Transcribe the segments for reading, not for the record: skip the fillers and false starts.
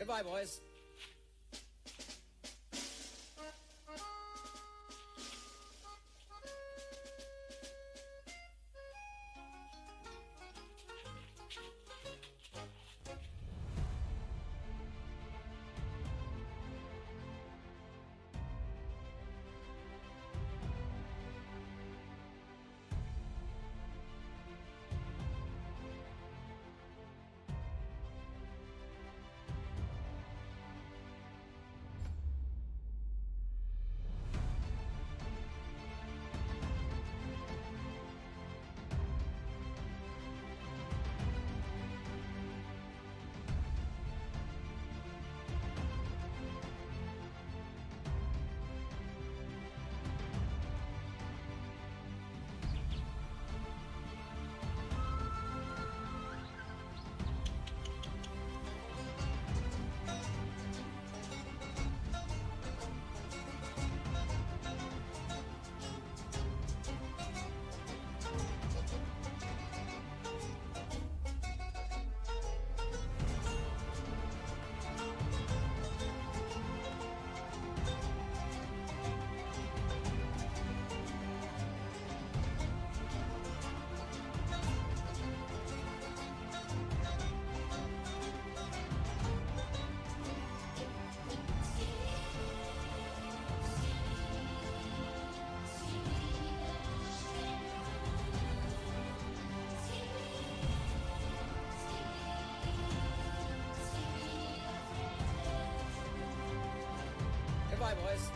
Goodbye, boys. Goodbye, boys.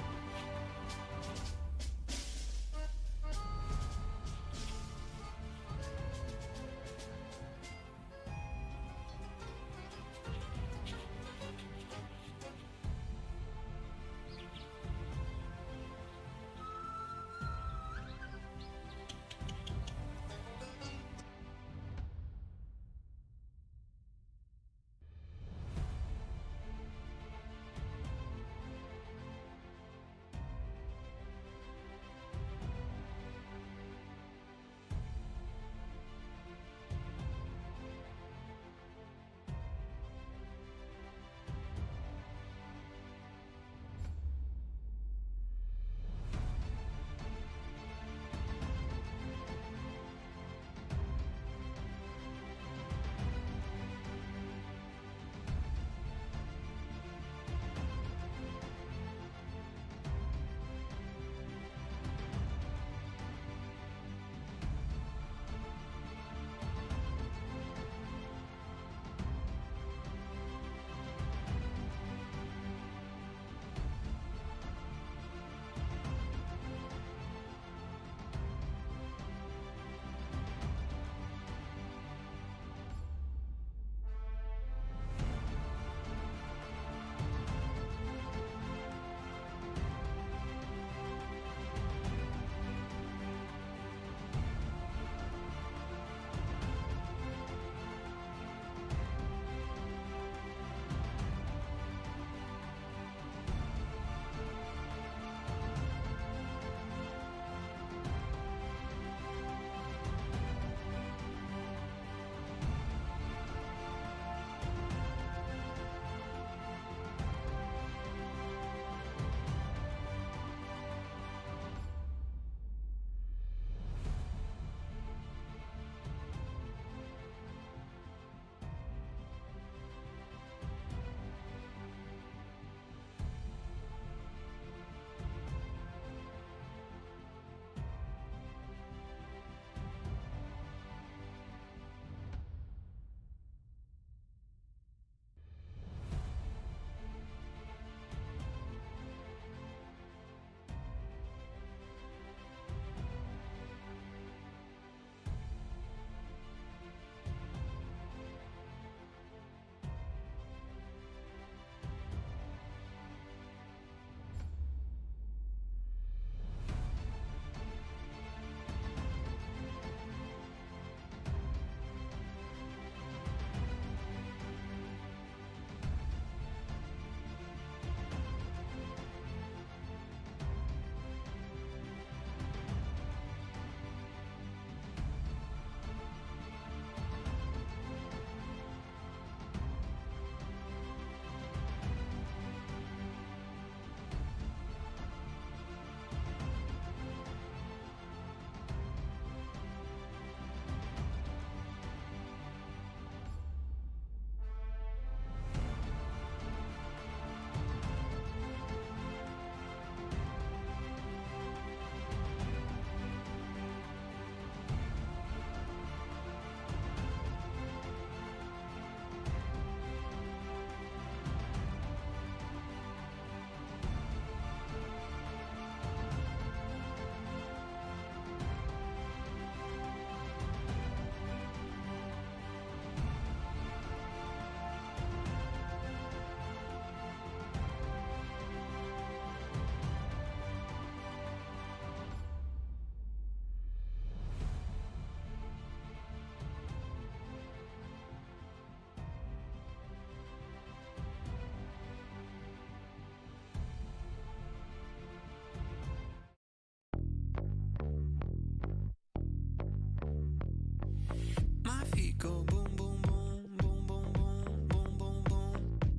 go boom, boom, boom, boom, boom, boom, boom, boom, boom.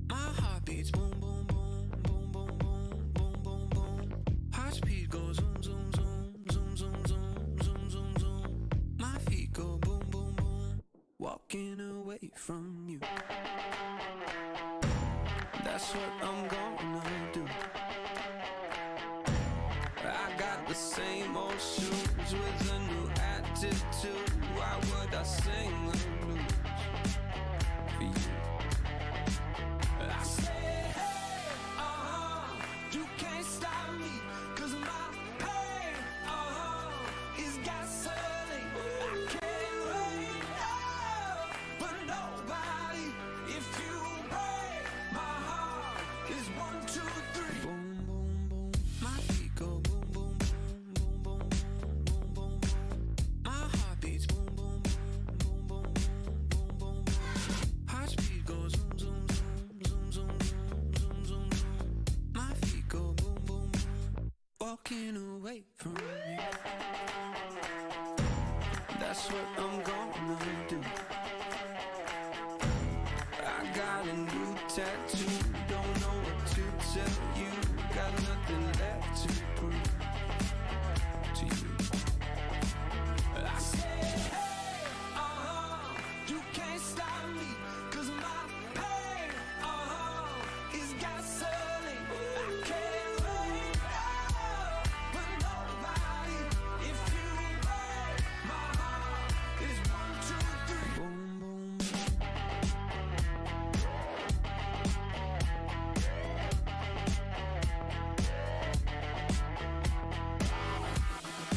My heart beats boom, boom, boom, boom, boom, boom, boom, boom, boom. Heart speed goes zoom, zoom, zoom, zoom, zoom, zoom, zoom, zoom, zoom. My feet go boom, boom, boom, walking away from you. That's what I'm gonna do. I got the same old shoes with a new attitude. Why would I sing the blues for you? I say, hey, you can't stop me, 'cause my pain, is gasoline. I can't wait, but nobody, if you break my heart, is 1, 2, 3. Boom, boom, boom, my feet go boom, boom, boom, boom, boom, boom, boom, boom. My heart beats boom, boom, boom, boom, boom, boom, boom, boom. Heart speed goes zoom, zoom, zoom, zoom, zoom, zoom, zoom, zoom. My feet go boom, boom, boom, walking away from you. That's what I'm gonna do. I got a new tattoo, don't know what to tell you. Got nothing left to prove to you. I say, hey, you can't stop me, 'cause my pain, is gasoline. I can't wait, but nobody, if you break my heart, is 1, 2, 3. Boom, boom, boom.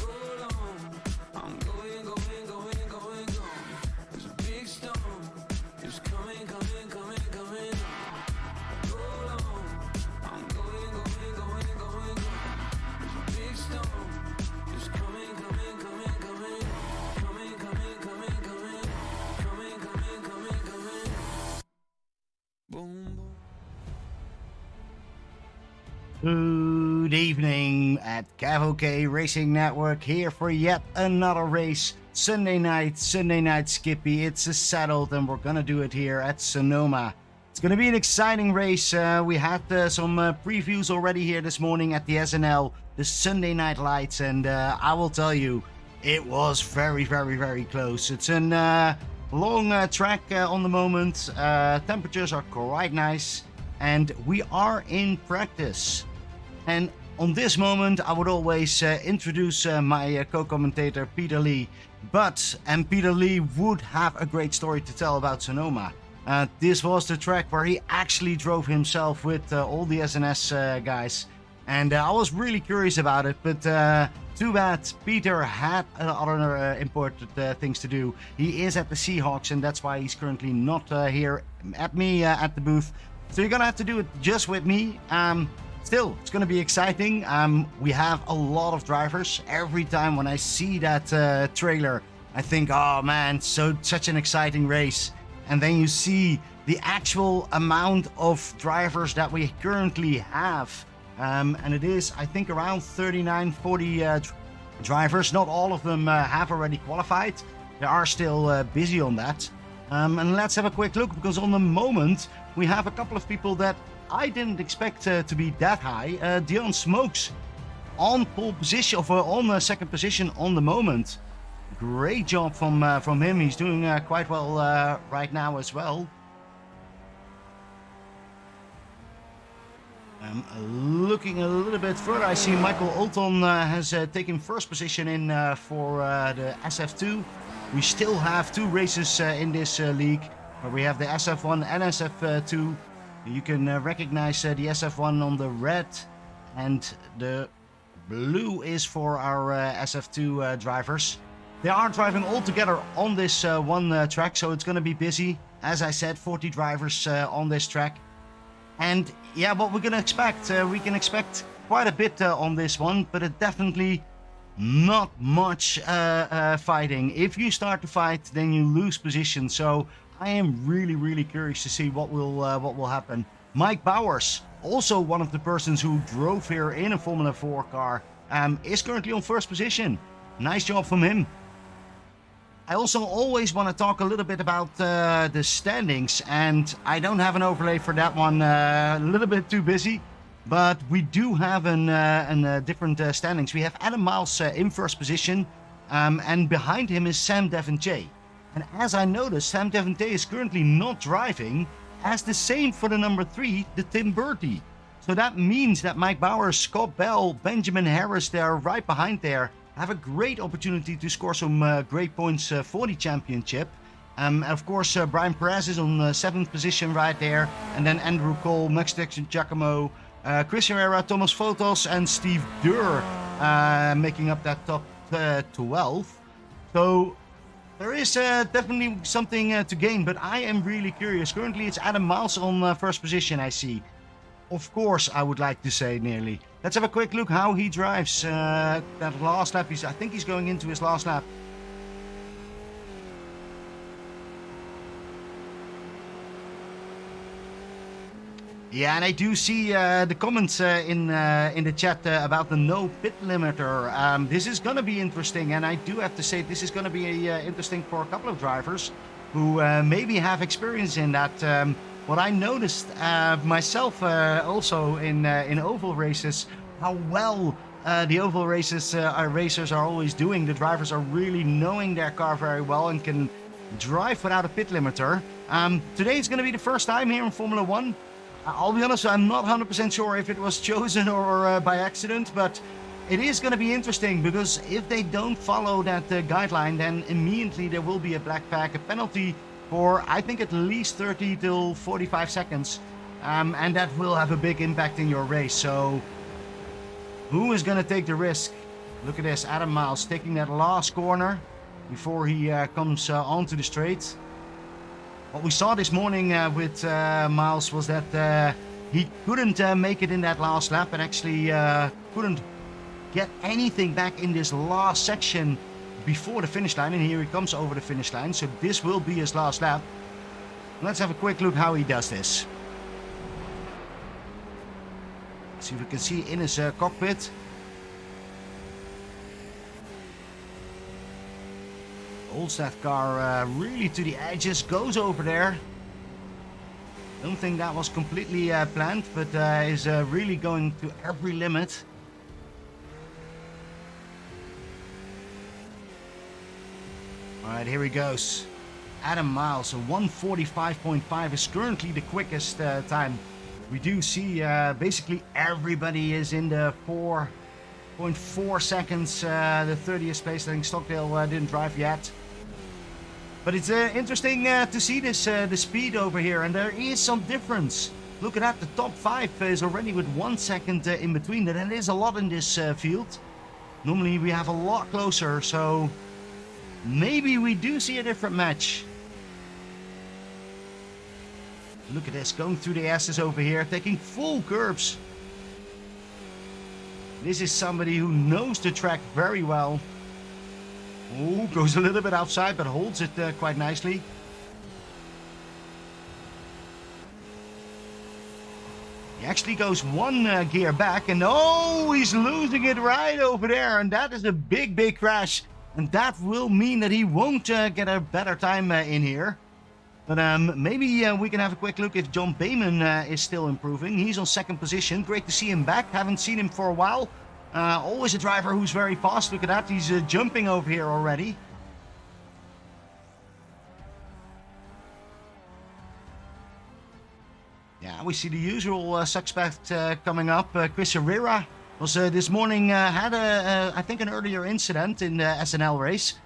Hold on, I'm going, going, going, going, going. There's a big storm, it's coming, coming, coming, coming. Hold on, I'm going, going, going, going, going. There's a big storm, it's coming, coming, coming, coming. Coming, coming, coming, coming. Coming, coming, coming, coming. Boom, boom. Good evening at Cavalcade Racing Network, here for yet another race. Sunday night Skippy. It's settled and we're gonna do it here at Sonoma. It's gonna be an exciting race. We had some previews already here this morning at the SNL, the Sunday Night Lights, and I will tell you, it was very, very, very close. It's a long track on the moment. Temperatures are quite nice, and we are in practice. And on this moment, I would always introduce my co-commentator Peter Lee. And Peter Lee would have a great story to tell about Sonoma. This was the track where he actually drove himself with all the SNS guys. And I was really curious about it, but too bad Peter had other important things to do. He is at the Seahawks, and that's why he's currently not here at me at the booth. So you're gonna have to do it just with me. Still, it's gonna be exciting. We have a lot of drivers. Every time when I see that trailer, I think, oh man, such an exciting race. And then you see the actual amount of drivers that we currently have. And it is, I think, around 39, 40 drivers. Not all of them have already qualified. They are still busy on that. And let's have a quick look, because on the moment, we have a couple of people that I didn't expect to be that high. Dion Smokes on pole position, or on second position on the moment. Great job from him. He's doing quite well right now as well. Looking a little bit further, I see Michael Olton has taken first position in for the SF2. We still have two races in this league, where we have the SF1 and SF2. You can recognize the SF1 on the red, and the blue is for our SF2 drivers. They are driving all together on this one track, so it's going to be busy. As I said, 40 drivers on this track. And yeah, what we're going to expect, we can expect quite a bit on this one, but it definitely not much fighting. If you start to fight, then you lose position. So I am really curious to see what will happen. Mike Bowers, also one of the persons who drove here in a Formula 4 car, is currently on first position. Nice job from him. I also always want to talk a little bit about the standings, and I don't have an overlay for that one. A little bit too busy, but we do have different standings. We have Adam Miles in first position, and behind him is Sam Devontae. And as I noticed, Sam Devontae is currently not driving, as the same for the number 3, the Tim Bertie. So that means that Mike Bowers, Scott Bell, Benjamin Harris, they're right behind there, have a great opportunity to score some great points for the championship. And of course, Brian Perez is on 7th position right there. And then Andrew Cole, Max Dixon, Giacomo, Chris Herrera, Thomas Fotos, and Steve Durr making up that top 12. So there is definitely something to gain, but I am really curious. Currently, it's Adam Miles on first position, I see. Of course, I would like to say nearly. Let's have a quick look how he drives that last lap. I think he's going into his last lap. Yeah, and I do see the comments in the chat about the no pit limiter. This is going to be interesting, and I do have to say this is going to be interesting for a couple of drivers who maybe have experience in that. What I noticed myself also in oval races, how well the oval races racers are always doing. The drivers are really knowing their car very well and can drive without a pit limiter. Today is going to be the first time here in Formula 1. I'll be honest, I'm not 100% sure if it was chosen or by accident, but it is going to be interesting because if they don't follow that guideline, then immediately there will be a black flag, a penalty for I think at least 30 till 45 seconds. And that will have a big impact in your race. So who is going to take the risk? Look at this, Adam Miles taking that last corner before he comes onto the straight. What we saw this morning with Miles was that he couldn't make it in that last lap and actually couldn't get anything back in this last section before the finish line. And here he comes over the finish line. So this will be his last lap. Let's have a quick look how he does this. See if we can see in his cockpit. Holds that car really to the edges, goes over there. Don't think that was completely planned, but is really going to every limit. Alright, here he goes. Adam Miles, a 1:45.5 is currently the quickest time. We do see basically everybody is in the 4.4 seconds. The 30th place, I think Stockdale didn't drive yet. But it's interesting to see this the speed over here, and there is some difference. Look at that, the top 5 is already with 1 second in between. That is a lot in this field. Normally we have a lot closer, so maybe we do see a different match. Look at this, going through the S's over here, taking full curbs. This is somebody who knows the track very well. Oh, goes a little bit outside, but holds it quite nicely. He actually goes one gear back, and oh, he's losing it right over there. And that is a big, big crash. And that will mean that he won't get a better time in here. But maybe we can have a quick look if John Bayman is still improving. He's on 2nd position. Great to see him back. Haven't seen him for a while. Always a driver who's very fast. Look at that. He's jumping over here already. Yeah, we see the usual suspect coming up. Chris Herrera was this morning had I think an earlier incident in the SNL race.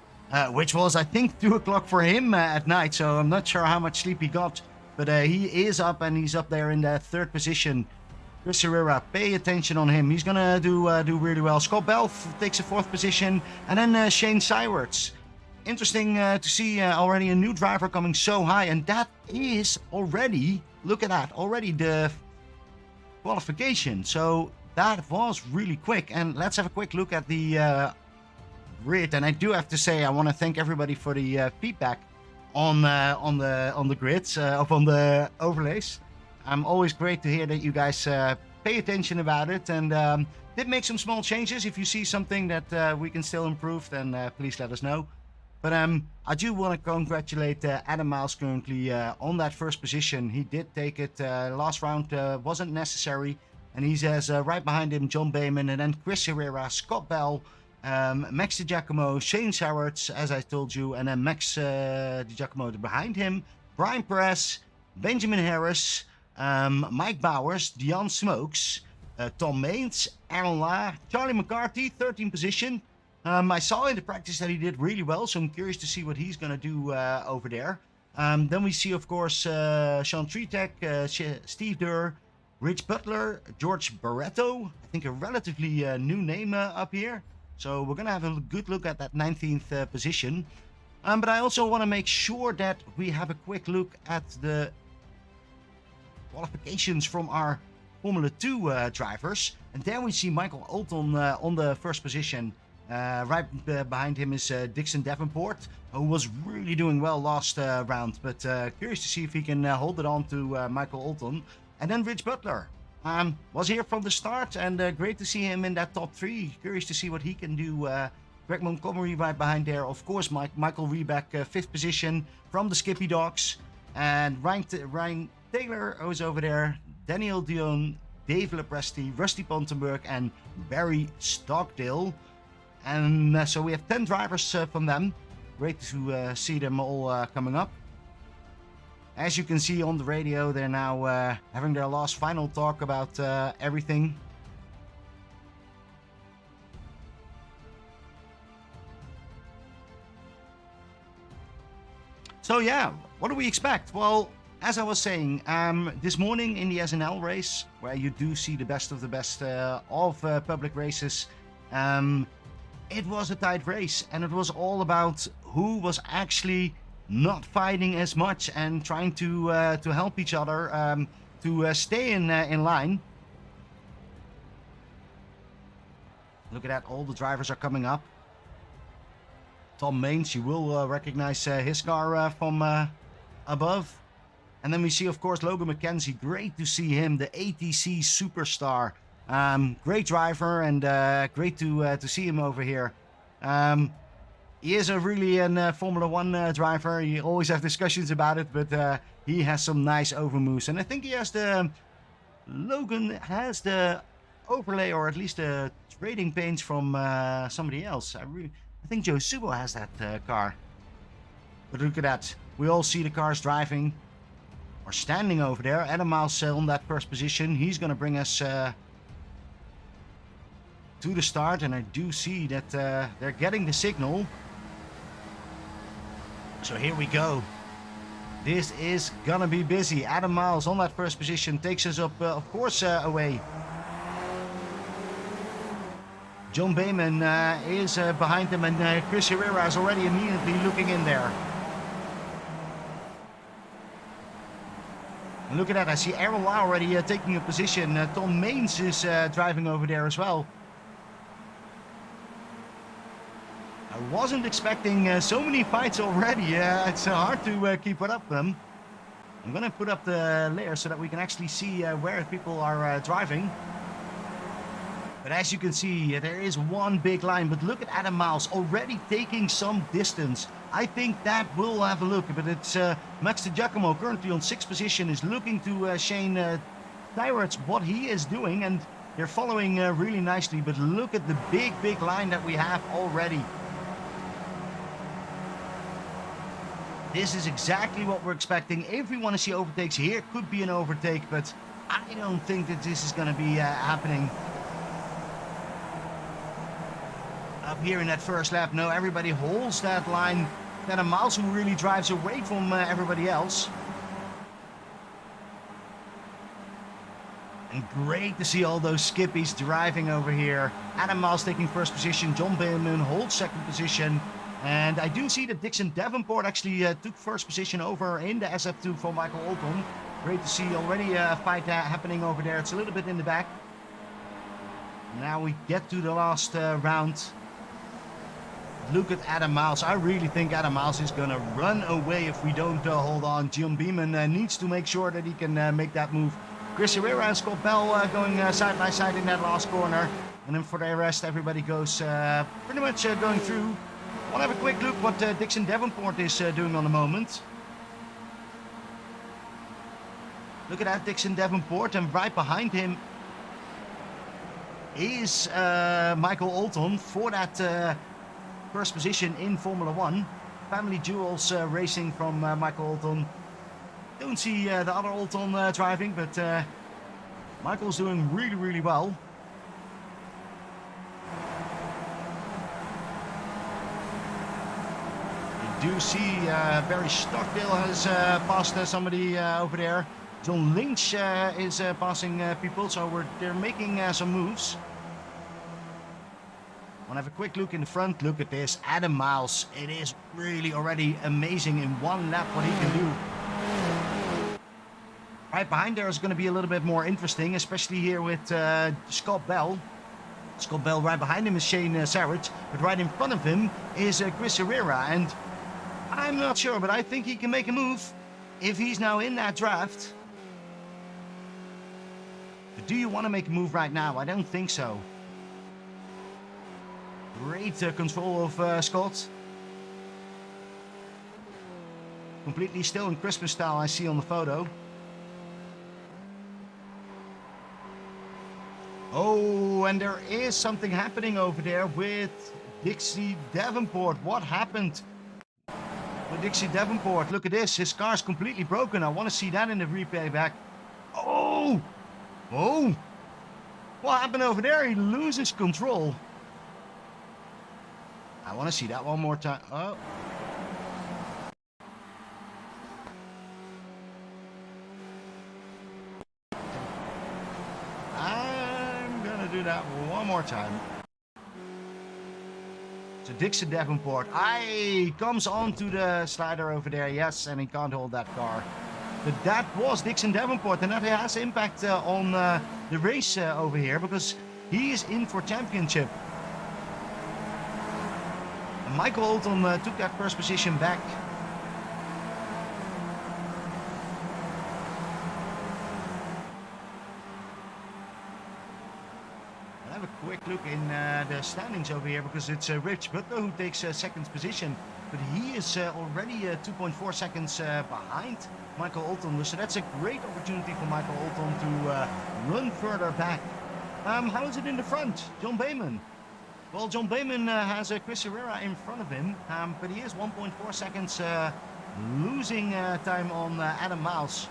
Which was, I think, 2 o'clock for him at night, so I'm not sure how much sleep he got. But he is up, and he's up there in the 3rd position. Chris Herrera, pay attention on him. He's going to do really well. Scott Bell takes a 4th position, and then Shane Sywards. Interesting to see already a new driver coming so high, and that is already, look at that, already the qualification. So that was really quick, and let's have a quick look at the grid. And I do have to say, I want to thank everybody for the feedback on the grids on the overlays. Always great to hear that you guys pay attention about it, and did make some small changes. If you see something that we can still improve, then please let us know. But I do want to congratulate Adam Miles currently on that first position. He did take it. Last round wasn't necessary. And he has right behind him John Bayman, and then Chris Herrera, Scott Bell, Max DiGiacomo, Shane Sarwards, as I told you, and then Max DiGiacomo behind him, Brian Perez, Benjamin Harris, Mike Bowers, Dion Smokes, Tom Maines, Aaron La, Charlie McCarthy, 13th position. I saw in the practice that he did really well, so I'm curious to see what he's going to do over there. Then we see, of course, Sean Tritek, Steve Durr, Rich Butler, George Barretto. I think a relatively new name up here. So we're going to have a good look at that 19th position. But I also want to make sure that we have a quick look at the qualifications from our Formula 2 drivers. And there we see Michael Alton on the first position. Right behind him is Dixon Davenport, who was really doing well last round. But curious to see if he can hold it on to Michael Alton. And then Rich Butler was here from the start, and great to see him in that top 3. Curious to see what he can do. Greg Montgomery right behind there. Of course, Michael Rebeck, 5th position from the Skippy Dogs. And Ryan Taylor was over there. Daniel Dion, Dave Lepresti, Rusty Pontenberg, and Barry Stockdale. And so we have 10 drivers from them. Great to see them all coming up. As you can see on the radio, they're now having their last final talk about everything. So yeah, what do we expect? Well, as I was saying, this morning in the SNL race, where you do see the best of the best of public races, it was a tight race, and it was all about who was actually not fighting as much and trying to help each other to stay in line. Look at that, all the drivers are coming up. Tom Maines, you will recognize his car from above. And then we see, of course, Logan McKenzie. Great to see him, the ATC superstar. Great driver, and great to see him over here. He is a really a Formula 1 driver. You always have discussions about it, but he has some nice over moves. And I think he has Logan has the overlay, or at least the trading paints from somebody else. I think Joe Subo has that car. But look at that. We all see the cars driving or standing over there. Adam Miles on that first position. He's going to bring us to the start, and I do see that they're getting the signal. So here we go. This is gonna be busy. Adam Miles on that first position takes us up, of course, away. John Bayman is behind him, and Chris Herrera is already immediately looking in there. And look at that, I see Aaron Lau already taking a position. Tom Maines is driving over there as well. I wasn't expecting so many fights already. It's hard to keep up with them. I'm going to put up the layer so that we can actually see where people are driving. But as you can see, there is one big line. But look at Adam Miles already taking some distance. I think that we'll have a look. But it's Max DiGiacomo currently on 6th position, is looking to Shane Tywards what he is doing. And they're following really nicely. But look at the big line that we have already. This is exactly what we're expecting. If we want to see overtakes here, could be an overtake, but I don't think that this is going to be happening. Up here in that first lap, no, everybody holds that line. Then a Miles who really drives away from everybody else. And great to see all those Skippies driving over here. Adam Miles taking first position, John Bayman holds second position. And I do see that Dixon Davenport actually took first position over in the SF2 for Michael Alton. Great to see already a fight happening over there. It's a little bit in the back. Now we get to the last round. Look at Adam Miles. I really think Adam Miles is going to run away if we don't hold on. John Beeman needs to make sure that he can make that move. Chris Herrera and Scott Bell going side by side in that last corner. And then for the rest, everybody goes pretty much going through. Want to have a quick look what Dixon Davenport is doing on the moment. Look at that, Dixon Davenport, and right behind him is Michael Alton for that first position in Formula 1. Family Jewels racing from Michael Alton. Don't see the other Alton driving, but Michael's doing really, really well. You do see Barry Stockdale has passed somebody over there. John Lynch is passing people, so they're making some moves. Want to have a quick look in the front. Look at this, Adam Miles. It is really already amazing in one lap what he can do. Right behind there is going to be a little bit more interesting, especially here with Scott Bell. Scott Bell right behind him is Shane Sarrett, but right in front of him is Chris Herrera, and I'm not sure, but I think he can make a move if he's now in that draft. But do you want to make a move right now? I don't think so. Great control of Scott. Completely still in Christmas style, I see on the photo. Oh, and there is something happening over there with Dixie Davenport. What happened with Dixie Davenport? Look at this. His car's completely broken. I want to see that in the replay back. Oh! Oh! What happened over there? He loses control. I want to see that one more time. Oh. I'm going to do that one more time. So Dixon Davenport. Comes onto the slider over there. Yes, and he can't hold that car. But that was Dixon Davenport. And that has impact on the race over here. Because he is in for championship. Michael Alton took that first position back. I'll have a quick look in the standings over here because it's Rich Butler who takes second position. But he is already 2.4 seconds behind Michael Alton. So that's a great opportunity for Michael Alton to run further back. How is it in the front? John Bayman. Well, John Bayman has Chris Herrera in front of him, but he is 1.4 seconds losing time on Adam Miles.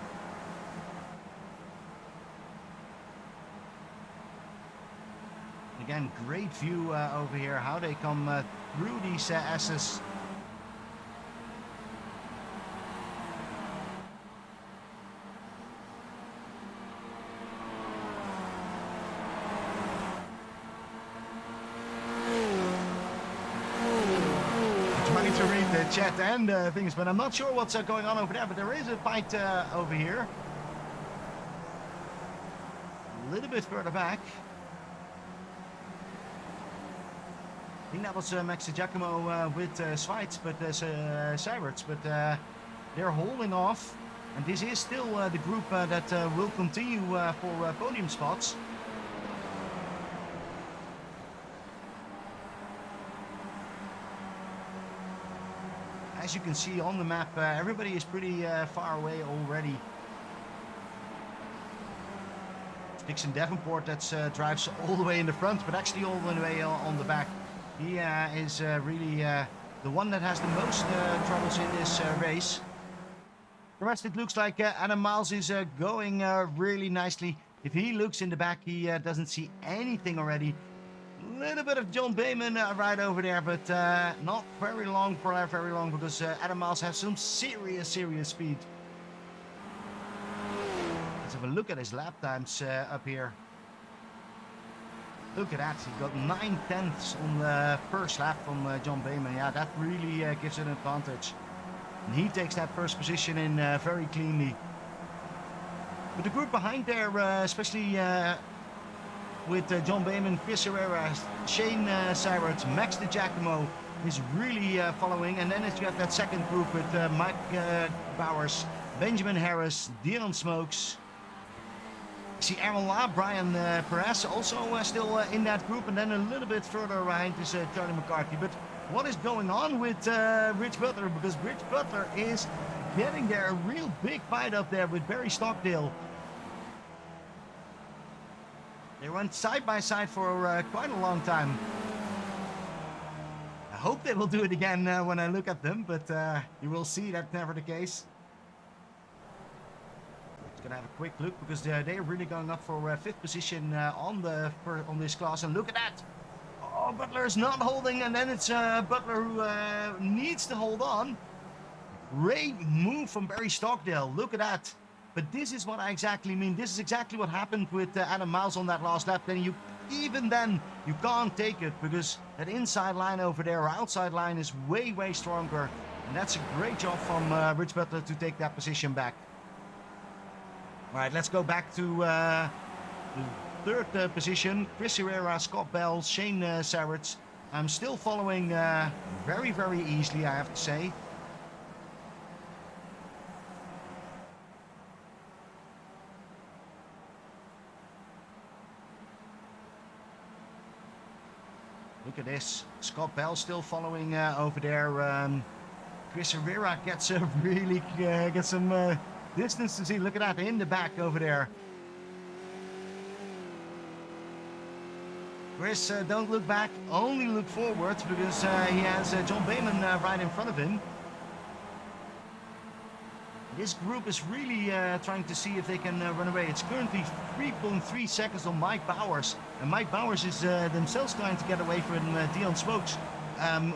Again, great view over here, how they come through these S's. To read the chat and things, but I'm not sure what's going on over there, but there is a fight over here. A little bit further back. I think that was Max Giacomo with Schweitz, but Cyberts, but they're holding off, and this is still the group that will continue for podium spots. As you can see on the map, everybody is pretty far away already. Dixon Davenport that drives all the way in the front, but actually all the way on the back. He is really the one that has the most troubles in this race. The rest, it looks like Adam Miles is going really nicely. If he looks in the back, he doesn't see anything already. Little bit of John Bayman right over there, but not very long because Adam Miles has some serious speed. Let's have a look at his lap times up here. Look at that, he got 9/10 on the first lap from John Bayman. Yeah, that really gives an advantage. And he takes that first position in very cleanly. But the group behind there, especially with John Bayman, Chris Herrera, Shane Cyrus, Max DiGiacomo is really following. And then you have that second group with Mike Bowers, Benjamin Harris, Dion Smokes. I see Aaron La, Brian Perez also still in that group. And then a little bit further behind is Charlie McCarthy. But what is going on with Rich Butler, because Rich Butler is getting there. A real big fight up there with Barry Stockdale. They run side by side for quite a long time. I hope they will do it again when I look at them, but you will see that's never the case. Just gonna have a quick look because they're really going up for 5th position on this class, and look at that. Oh, Butler is not holding, and then it's Butler who needs to hold on. Great move from Barry Stockdale. Look at that. But this is what I exactly mean. This is exactly what happened with Adam Miles on that last lap. Then even then, you can't take it because that inside line over there, or outside line, is way, way stronger. And that's a great job from Rich Butler to take that position back. All right, let's go back to the 3rd position. Chris Herrera, Scott Bell, Shane Sarrett. I'm still following very, very easily, I have to say. Look at this. Scott Bell still following over there. Chris Herrera gets really gets some distance to see. Look at that in the back over there. Chris, don't look back, only look forward, because he has John Bayman right in front of him. This group is really trying to see if they can run away. It's currently 3.3 seconds on Mike Bowers. And Mike Bowers is themselves trying to get away from Dion Smokes,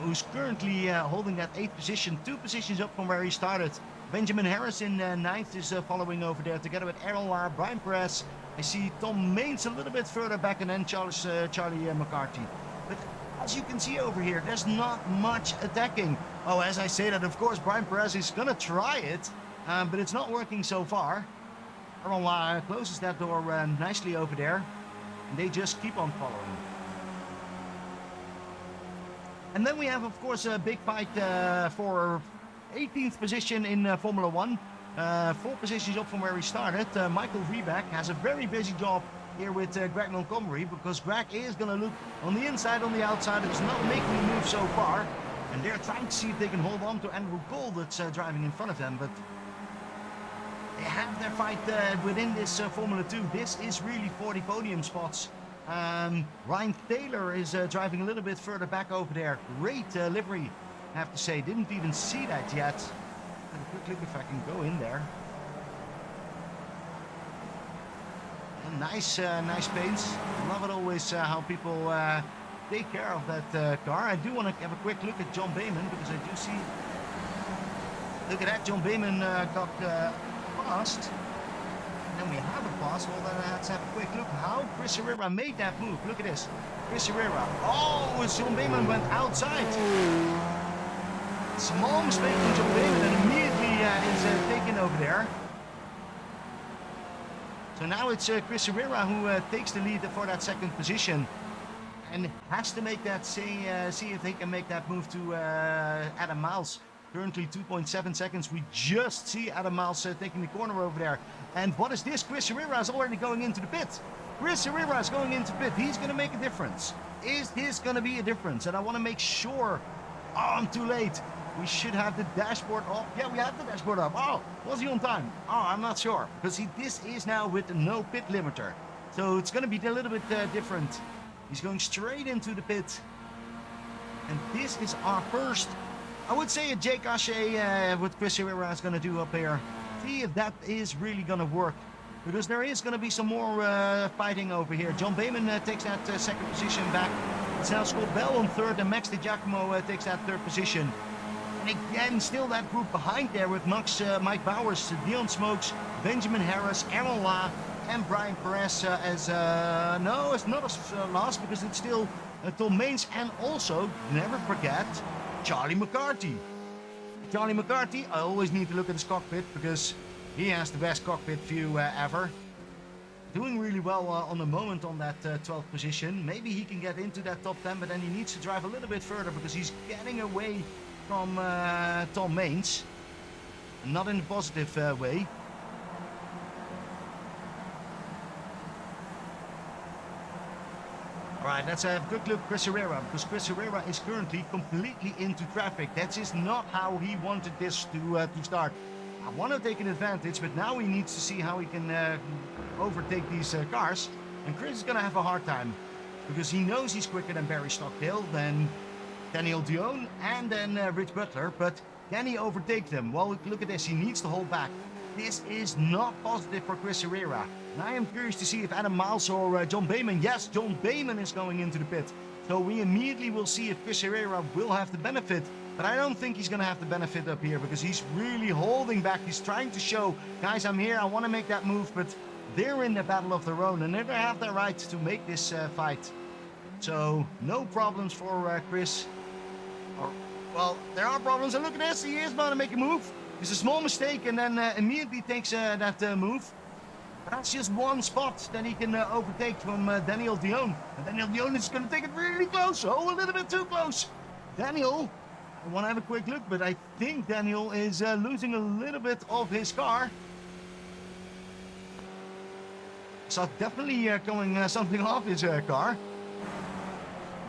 who's currently holding that 8th position, 2 positions up from where he started. Benjamin Harris in 9th is following over there together with Aaron Lahr, Brian Perez. I see Tom Maines a little bit further back, and then Charlie McCarthy. But as you can see over here, there's not much attacking. Oh, as I say that, of course, Brian Perez is going to try it. But it's not working so far. Aaron Lahr closes that door nicely over there. And they just keep on following. And then we have, of course, a big fight for 18th position in Formula 1. 4 positions up from where he started. Michael Riebeck has a very busy job here with Greg Montgomery, because Greg is going to look on the inside, on the outside. It's not making a move so far. And they're trying to see if they can hold on to Andrew Cole that's driving in front of them. But they have their fight within this Formula 2. This is really for the podium spots. Ryan Taylor is driving a little bit further back over there. Great livery, I have to say. Didn't even see that yet. Have a quick look if I can go in there. And nice paints. Love it always how people take care of that car. I do want to have a quick look at John Bayman, because I do see. Look at that, John Bayman got passed. And then we have a pass. Well, then let's have a quick look how Chris Herrera made that move. Look at this. Chris Herrera. Oh, John Bayman went outside. Small mistake from John Bayman, and immediately is taken over there. So now it's Chris Herrera who takes the lead for that 2nd position. And has to make that, see if they can make that move to Adam Miles. Currently 2.7 seconds. We just see Adam Miles taking the corner over there. And what is this? Chris Herrera is already going into the pit. Chris Herrera is going into pit. He's going to make a difference. Is this going to be a difference? And I want to make sure. Oh, I'm too late. We should have the dashboard up. Yeah, we have the dashboard up. Oh, was he on time? Oh, I'm not sure. Because this is now with no pit limiter. So it's going to be a little bit different. He's going straight into the pit. And this is our first, I would say, a Jake Ashe, what Chris Herrera is going to do up here. See if that is really going to work. Because there is going to be some more fighting over here. John Bayman takes that 2nd position back. It's now Scott Bell on 3rd, and Max DiGiacomo takes that 3rd position. And again, still that group behind there with Mike Bowers, Dion Smokes, Benjamin Harris, Aaron Lahr, and Brian Perez as no, it's not a loss, because it's still Tom Maines, and also, never forget, Charlie McCarthy. Charlie McCarthy, I always need to look at his cockpit, because he has the best cockpit view ever. Doing really well on the moment on that 12th position. Maybe he can get into that top 10, but then he needs to drive a little bit further, because he's getting away from Tom Maines. Not in a positive way. All right, let's have a quick look at Chris Herrera, because Chris Herrera is currently completely into traffic. That is not how he wanted this to start. I want to take an advantage, but now he needs to see how he can overtake these cars. And Chris is going to have a hard time, because he knows he's quicker than Barry Stockdale, then Daniel Dion, and then Rich Butler. But can he overtake them? Well, look at this. He needs to hold back. This is not positive for Chris Herrera. And I am curious to see if Adam Miles or John Bayman. Yes, John Bayman is going into the pit. So we immediately will see if Chris Herrera will have the benefit. But I don't think he's going to have the benefit up here, because he's really holding back. He's trying to show, guys, I'm here. I want to make that move. But they're in the battle of their own, and they have the right to make this fight. So no problems for Chris. Well, there are problems. And look at this. He is about to make a move. It's a small mistake, and then immediately takes that move. But that's just one spot that he can overtake from Daniel Dion. And Daniel Dion is going to take it really close. Oh, a little bit too close. Daniel, I want to have a quick look, but I think Daniel is losing a little bit of his car. So definitely going something off his car.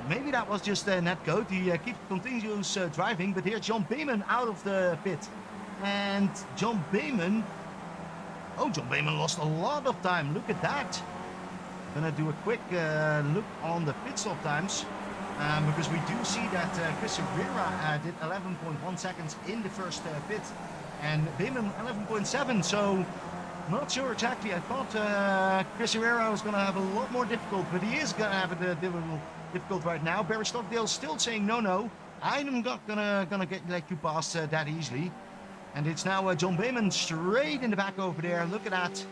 Maybe that was just netcode. He continues driving, but here's John Bayman out of the pit. And John Bayman lost a lot of time. Look at that. I'm gonna do a quick look on the pit stop times, because we do see that Chris Herrera did 11.1 seconds in the first pit, and Bayman 11.7. So not sure exactly. I thought Chris Herrera was gonna have a lot more difficult, but he is gonna have it difficult right now. Barry Stockdale still saying no. I'm not gonna let you pass that easily. And it's now John Bayman straight in the back over there. Look at that.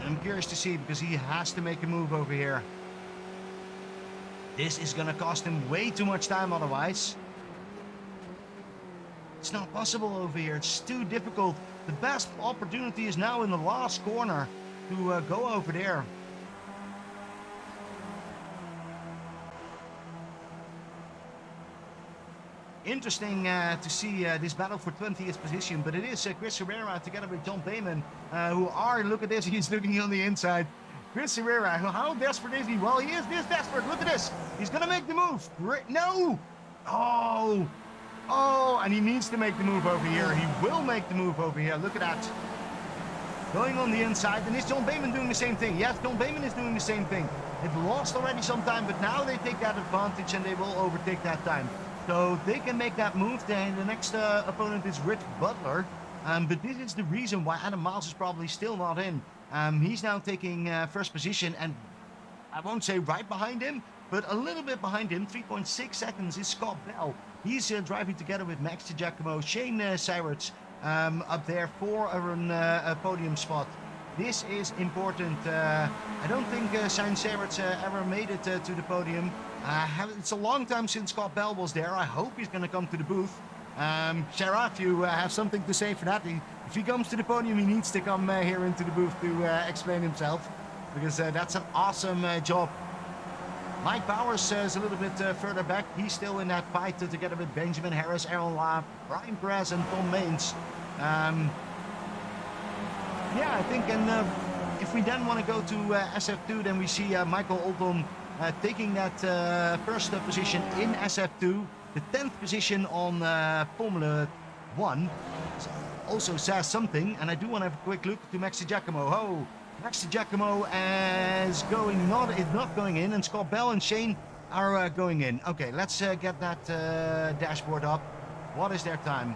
I'm curious to see, because he has to make a move over here. This is going to cost him way too much time otherwise. It's not possible over here. It's too difficult. The best opportunity is now in the last corner to go over there. Interesting to see this battle for 20th position, but it is Chris Herrera together with John Bayman who are, look at this, he's looking on the inside. Chris Herrera, how desperate is he? Well, he is this desperate. Look at this. He's going to make the move. No. Oh, and he needs to make the move over here. He will make the move over here. Look at that. Going on the inside. And is John Bayman doing the same thing? Yes, John Bayman is doing the same thing. They've lost already some time, but now they take that advantage and they will overtake that time. So they can make that move. Then the next opponent is Rich Butler. But this is the reason why Adam Miles is probably still not in. He's now taking first position, and I won't say right behind him, but a little bit behind him. 3.6 seconds is Scott Bell. He's driving together with Max DiGiacomo, Shane Sirotz up there for a podium spot. This is important. I don't think Shane Sirotz ever made it to the podium. It's a long time since Scott Bell was there. I hope he's going to come to the booth. Shara, if you have something to say for that, if he comes to the podium, he needs to come here into the booth to explain himself, because that's an awesome job. Mike Bowers is a little bit further back. He's still in that fight together with Benjamin Harris, Aaron Lapp, Brian Perez, and Tom Maines. Yeah, I think, and if we then want to go to SF2, then we see Michael Oldham taking that first position in SF2, the 10th position on Formula 1. Also says something, and I do want to have a quick look to Max DiGiacomo. Oh, Max DiGiacomo is not going in, and Scott Bell and Shane are going in. Okay, let's get that dashboard up. What is their time?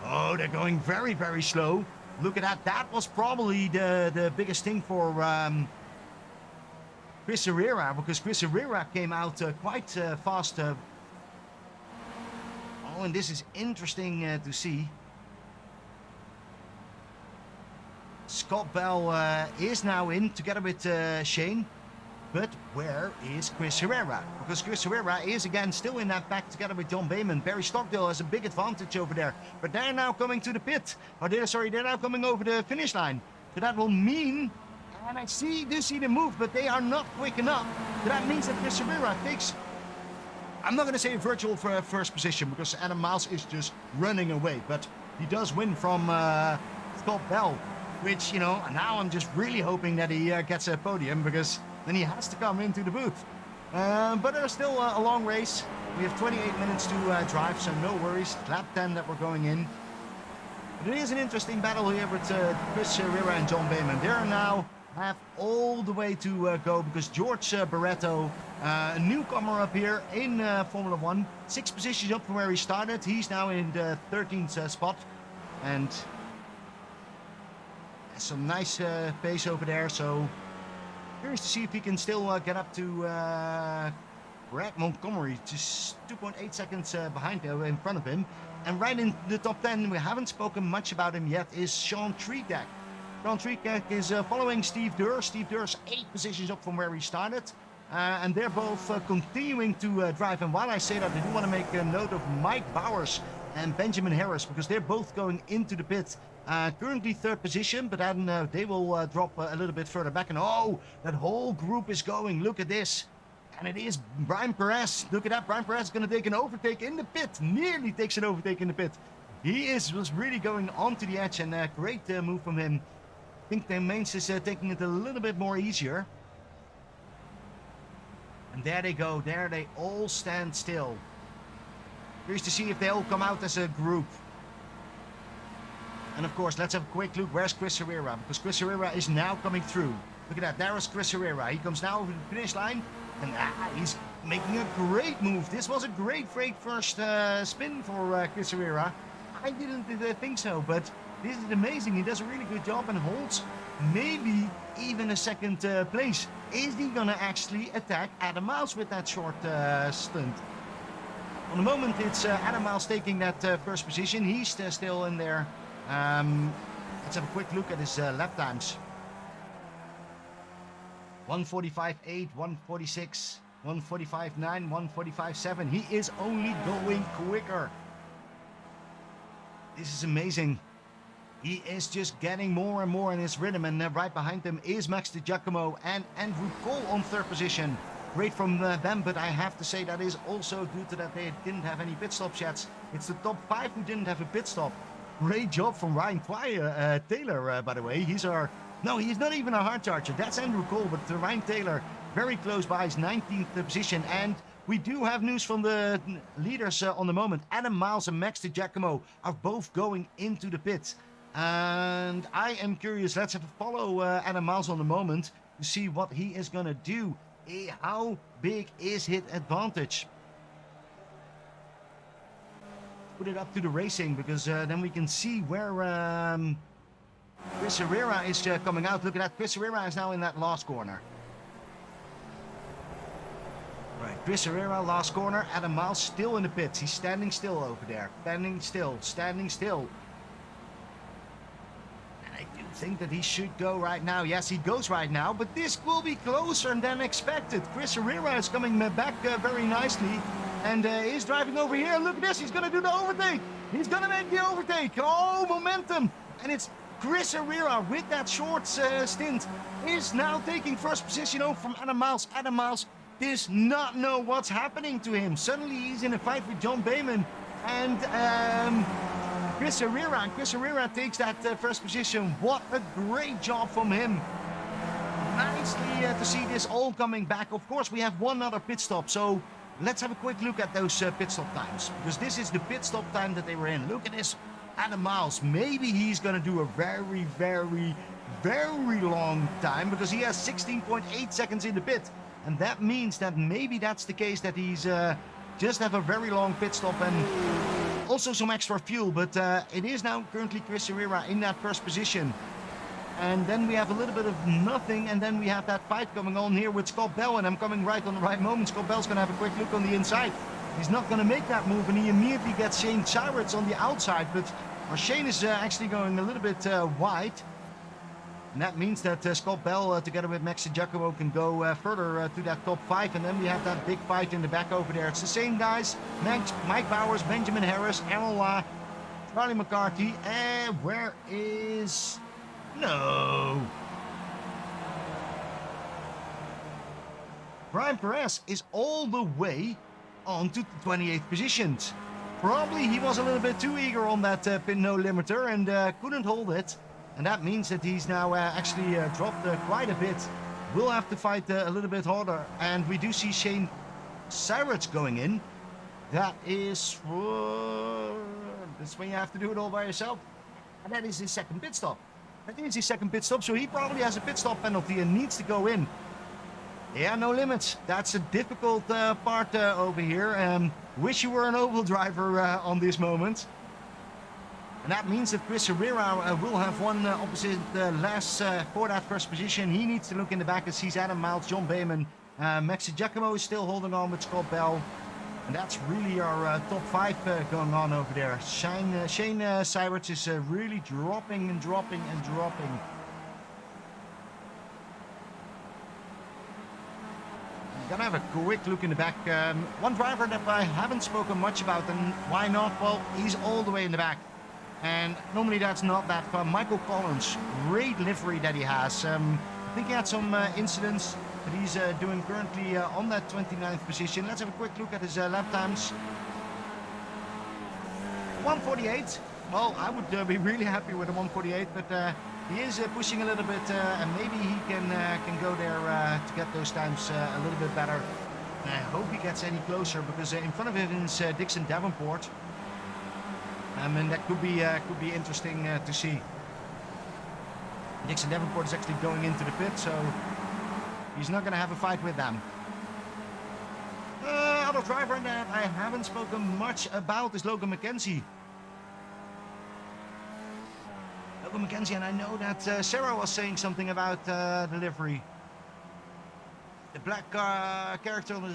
Oh, they're going very, very slow. Look at that. That was probably the biggest thing for Chris Herrera, because Chris Herrera came out quite fast. Oh, and this is interesting to see. Scott Bell is now in together with Shane. But where is Chris Herrera? Because Chris Herrera is again still in that back together with John Bayman. Barry Stockdale has a big advantage over there. But they're now coming to the pit. They're now coming over the finish line. So that will mean, and I do see the move, but they are not quick enough. So that means that Chris Herrera takes, I'm not going to say a virtual for first position, because Adam Miles is just running away. But he does win from Scott Bell. which, you know, now I'm just really hoping that he gets a podium, because then he has to come into the booth. But there's still a long race. We have 28 minutes to drive, so no worries. Lap 10 that we're going in. But it is an interesting battle here with Chris Herrera and John Bayman. They're now have all the way to go, because George Barretto, a newcomer up here in Formula 1, 6 positions up from where he started. He's now in the 13th spot, and some nice pace over there. So curious to see if he can still get up to Brad Montgomery, just 2.8 seconds behind in front of him. And right in the top 10, we haven't spoken much about him yet, is Sean Treacack. Sean Treacack is following Steve Durr. Steve Durr's 8 positions up from where he started. And they're both continuing to drive. And while I say that, I do want to make a note of Mike Bowers and Benjamin Harris, because they're both going into the pit. Currently 3rd position, but then they will drop a little bit further back. And oh, that whole group is going. Look at this. And it is Brian Perez. Look at that. Brian Perez is going to take an overtake in the pit. Nearly takes an overtake in the pit. He was really going onto the edge, and a great move from him. I think the Mains is taking it a little bit more easier. And there they go. There they all stand still. Curious to see if they all come out as a group. And of course, let's have a quick look. Where's Chris Herrera? Because Chris Herrera is now coming through. Look at that. There is Chris Herrera. He comes now over the finish line. And he's making a great move. This was a great first spin for Chris Herrera. I didn't think so, but this is amazing. He does a really good job and holds maybe even a 2nd place. Is he going to actually attack Adam Miles with that short stunt? On the moment, it's Adam Miles taking that 1st position. He's still in there. Let's have a quick look at his lap times. 1:45.8, 1:46, 1:45.9, 1:45.7. He is only going quicker. This is amazing. He is just getting more and more in his rhythm, and right behind him is Max DiGiacomo and Andrew Cole on 3rd position. Great from them, but I have to say that is also due to that they didn't have any pit stops yet. It's the top 5 who didn't have a pit stop. Great job from Ryan Taylor, by the way. No, he's not even a hard charger. That's Andrew Cole, but Ryan Taylor very close by his 19th position. And we do have news from the leaders on the moment. Adam Miles and Max DiGiacomo are both going into the pit. And I am curious. Let's have a follow Adam Miles on the moment to see what he is going to do. How big is his advantage? Put it up to the racing, because then we can see where Chris Herrera is coming out. Look at that. Chris Herrera is now in that last corner. Right, Chris Herrera, last corner. Adam Miles still in the pits. He's standing still over there. Standing still. And I do think that he should go right now. Yes, he goes right now, but this will be closer than expected. Chris Herrera is coming back very nicely. And he's driving over here. Look at this. He's going to do the overtake. He's going to make the overtake. Oh, momentum. And it's Chris Herrera with that short stint is now taking 1st position from Adam Miles. Adam Miles does not know what's happening to him. Suddenly he's in a fight with John Bayman and Chris Herrera. And Chris Herrera takes that 1st position. What a great job from him. Nicely to see this all coming back. Of course, we have one other pit stop. So let's have a quick look at those pit stop times, because this is the pit stop time that they were in. Look at this. Adam Miles, maybe he's going to do a very, very, very long time, because he has 16.8 seconds in the pit. And that means that maybe that's the case, that he's just have a very long pit stop and also some extra fuel. But it is now currently Chris Herrera in that 1st position. And then we have a little bit of nothing, and then we have that fight going on here with Scott Bell, and I'm coming right on the right moment. Scott Bell's going to have a quick look on the inside. He's not going to make that move, and he immediately gets Shane Chirets on the outside, but Shane is actually going a little bit wide. And that means that Scott Bell, together with Max DiGiacomo, can go further to that top 5. And then we have that big fight in the back over there. It's the same guys. Mike Bowers, Benjamin Harris, Aaron La, Charlie McCarthy. And where is... No. Brian Perez is all the way on to the 28th positions. Probably he was a little bit too eager on that pin no limiter and couldn't hold it. And that means that he's now actually dropped quite a bit. We'll have to fight a little bit harder. And we do see Shane Cyrus going in. That is... that's when you have to do it all by yourself. And that is his second pit stop. That is his second pit stop, so he probably has a pit stop penalty and needs to go in. Yeah, no limits. That's a difficult part over here. Wish you were an oval driver on this moment. And that means that Chris Herrera will have one opposite last for that first position. He needs to look in the back and sees Adam Miles, John Bayman. Maxi Giacomo is still holding on with Scott Bell. And that's really our top 5 going on over there. Shane Cyrus is really dropping and dropping and dropping. I'm gonna have a quick look in the back. One driver that I haven't spoken much about, and why not? Well, he's all the way in the back. And normally that's not that fun. Michael Collins, great livery that he has. I think he had some incidents that he's doing currently on that 29th position. Let's have a quick look at his lap times. 148. Well, I would be really happy with a 148, but he is pushing a little bit, and maybe he can go there to get those times a little bit better. And I hope he gets any closer, because in front of him is Dixon Davenport. And that could be interesting to see. Dixon Davenport is actually going into the pit, so he's not going to have a fight with them. Other driver that I haven't spoken much about is Logan McKenzie. Logan McKenzie, and I know that Sarah was saying something about the livery. The black character was...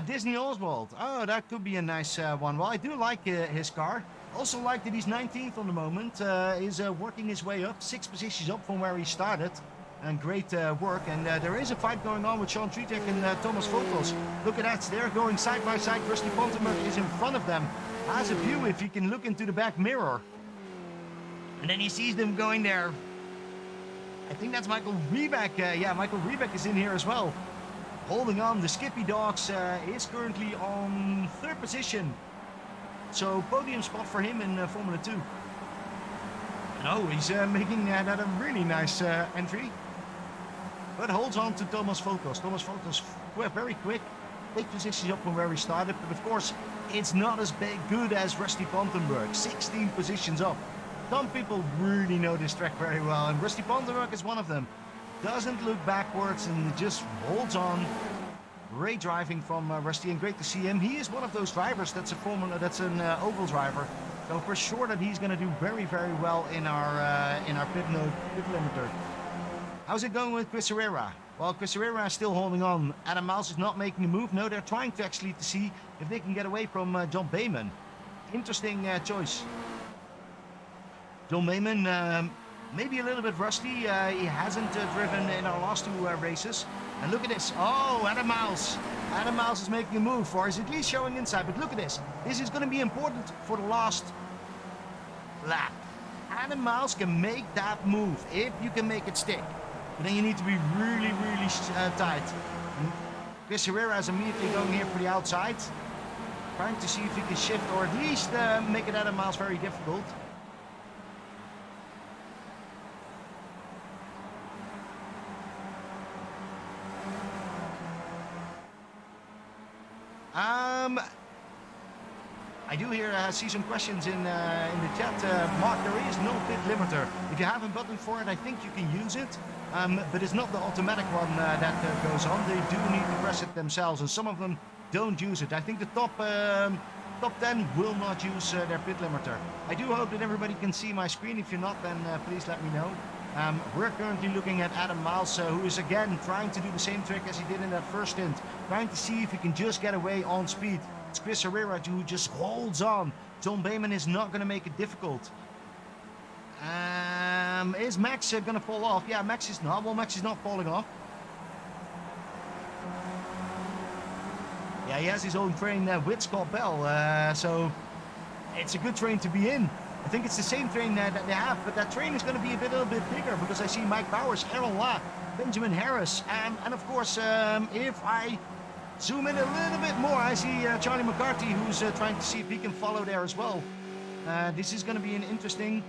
Disney Oswald. Oh, that could be a nice one. Well, I do like his car. Also like that he's 19th on the moment. He's working his way up, 6 positions up from where he started. And great work. And there is a fight going on with Sean Tritek and Thomas Vogels. Look at that. They're going side by side. Rusty Pontenberg is in front of them. Has a view if he can look into the back mirror. And then he sees them going there. I think that's Michael Riebeck. Yeah, Michael Riebeck is in here as well. Holding on, the Skippy Dogs is currently on 3rd position. So podium spot for him in Formula 2. And oh, he's making that a really nice entry. But holds on to Thomas Vogels. Thomas Vogels very quick. 8 positions up from where he started. But of course, it's not as good as Rusty Pontenberg. 16 positions up. Some people really know this track very well. And Rusty Pontenberg is one of them. Doesn't look backwards and just holds on. Great driving from Rusty, and great to see him. He is one of those drivers that's an oval driver. So for sure that he's going to do very, very well in our pit limiter. How's it going with Chris Herrera? Well, Chris Herrera is still holding on. Adam Miles is not making a move. No, they're trying to actually to see if they can get away from John Bayman. Interesting choice. John Bayman. Maybe a little bit rusty. He hasn't driven in our last 2 races. And look at this. Oh, Adam Miles. Adam Miles is making a move, or is at least showing inside. But look at this. This is going to be important for the last lap. Adam Miles can make that move if you can make it stick. But then you need to be really, really tight. And Chris Herrera is immediately going here for the outside. Trying to see if he can shift, or at least make it Adam Miles very difficult. I do hear see some questions in the chat. Mark, there is no pit limiter. If you have a button for it, I think you can use it. But it's not the automatic one that goes on. They do need to press it themselves, and some of them don't use it. I think the top 10 will not use their pit limiter. I do hope that everybody can see my screen. If you're not, then please let me know. We're currently looking at Adam Miles, who is again trying to do the same trick as he did in that first stint. Trying to see if he can just get away on speed. It's Chris Herrera who just holds on. John Bayman is not going to make it difficult. Is Max going to fall off? Yeah, Max is not. Well, Max is not falling off. Yeah, he has his own train with Scott Bell. So it's a good train to be in. I think it's the same train that they have, but that train is going to be a little bit bigger, because I see Mike Bowers, Aaron Law, Benjamin Harris, and of course, if I zoom in a little bit more, I see Charlie McCarthy, who's trying to see if he can follow there as well. This is going to be an interesting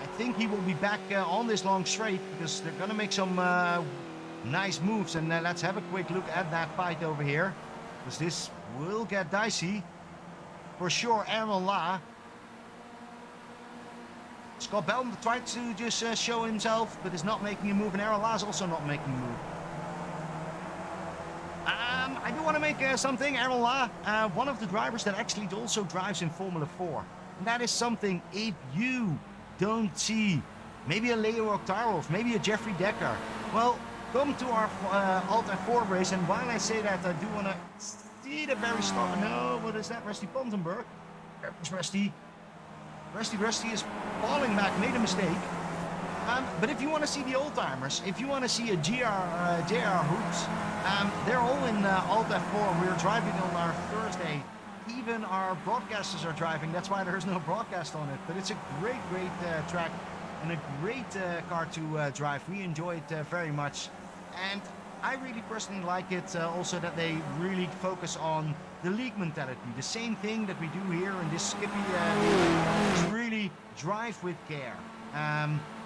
I think he will be back on this long straight because they're going to make some nice moves. And let's have a quick look at that fight over here, because this will get dicey. For sure, Aaron La. Scott Bell tried to just show himself, but is not making a move. And Aaron La is also not making a move. I do want to make something. Aaron La, one of the drivers that actually also drives in Formula 4. And that is something, if you don't see maybe a Leo Oktarov, maybe a Jeffrey Decker, well, come to our Alt F4 race. And while I say that, I do want to see the very start. No, what is that? Rusty Pontenberg. There's Rusty. Rusty is falling back, made a mistake. But if you want to see the old timers, if you want to see a JR Hoops, they're all in Alt F4. We're driving on our Thursday. Even our broadcasters are driving. That's why there's no broadcast on it. But it's a great track and a great car to drive. We enjoy it very much. And I really personally like it also that they really focus on the league mentality. The same thing that we do here in this Skippy is really drive with care.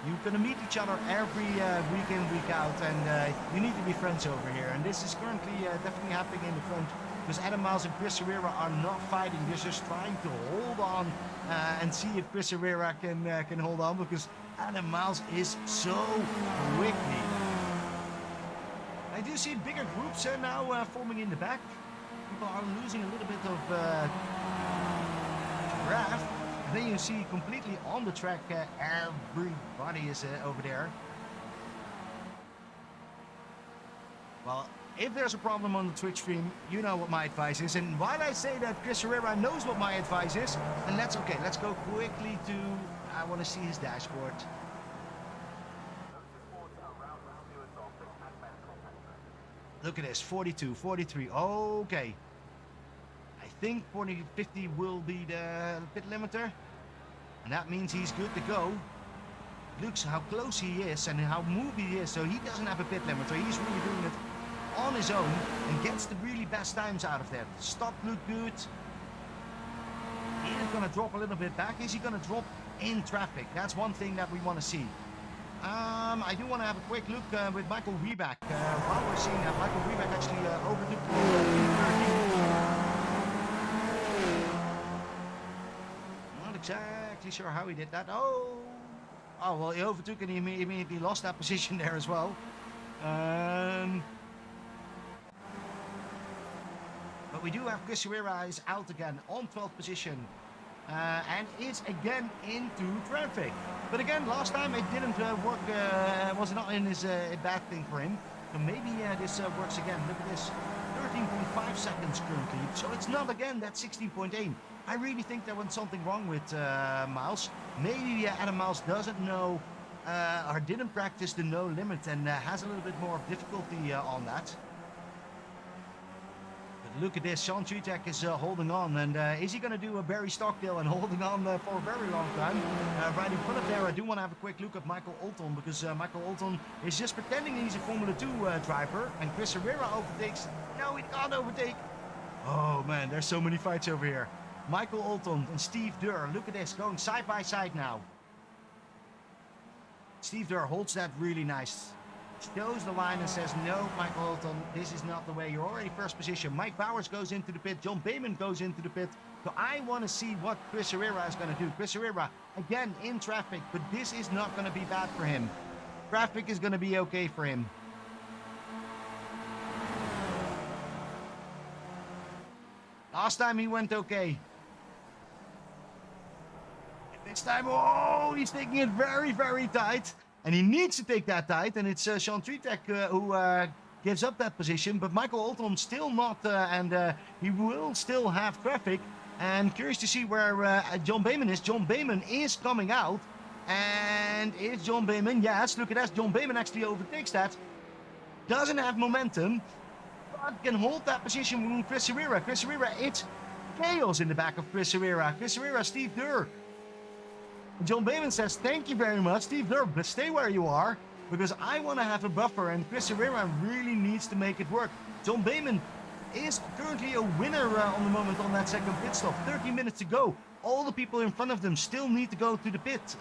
You're going to meet each other every week in, week out, and you need to be friends over here. And this is currently definitely happening in the front, because Adam Miles and Chris Herrera are not fighting. They're just trying to hold on and see if Chris Herrera can hold on, because Adam Miles is so quickly. I do see bigger groups now forming in the back. People are losing a little bit of draft. And then you see completely on the track, everybody is over there. Well, if there's a problem on the Twitch stream, you know what my advice is. And while I say that Chris Herrera knows what my advice is, then that's okay. Let's go quickly to, I want to see his dashboard. Look at this, 42, 43, okay. I think 40, 50 will be the pit limiter. And that means he's good to go. Looks how close he is and how moved he is. So he doesn't have a pit limiter. He's really doing it on his own and gets the really best times out of that. Stop looked good. He is going to drop a little bit back. Is he going to drop in traffic? That's one thing that we want to see. I do want to have a quick look with Michael Reback. While we're seeing that, Michael Reback actually overtook Not exactly sure how he did that. Oh, well, he overtook and he immediately lost that position there as well. But we do have Chris Herrera is out again on 12th position. And is again into traffic. But again, last time it didn't work, was not in his a bad thing for him. So maybe this works again. Look at this, 13.5 seconds currently. So it's not again that 16.8. I really think there was something wrong with Miles. Maybe Adam Miles doesn't know or didn't practice the no limit and has a little bit more difficulty on that. Look at this, Sean Tritek is holding on, and is he going to do a Barry Stockdale and holding on for a very long time? Right in front of there, I do want to have a quick look at Michael Olton, because Michael Olton is just pretending he's a Formula 2 driver, and Chris Herrera overtakes. No, he can't overtake. Oh man, there's so many fights over here. Michael Olton and Steve Durr, look at this, going side by side now. Steve Durr holds that really nice. Shows the line and says, no, Michael Olton, this is not the way. You're already first position. Mike Bowers goes into the pit. John Bayman goes into the pit. So I want to see what Chris Herrera is going to do. Chris Herrera, again, in traffic, but this is not going to be bad for him. Traffic is going to be okay for him. Last time he went okay. This time, oh, he's taking it very, very tight. And he needs to take that tight, and it's Sean Tritek who gives up that position. But Michael Olton still not, and he will still have traffic. And curious to see where John Bayman is. John Bayman is coming out. And is John Bayman? Yes, look at that. John Bayman actually overtakes that. Doesn't have momentum, but can hold that position with Chris Herrera. Chris Herrera, it's chaos in the back of Chris Herrera. Chris Herrera, Steve Durr. John Bayman says, thank you very much, Steve Durr, but stay where you are, because I want to have a buffer, and Chris Herrera really needs to make it work. John Bayman is currently a winner on the moment on that second pit stop. 13 minutes to go. All the people in front of them still need to go to the pit.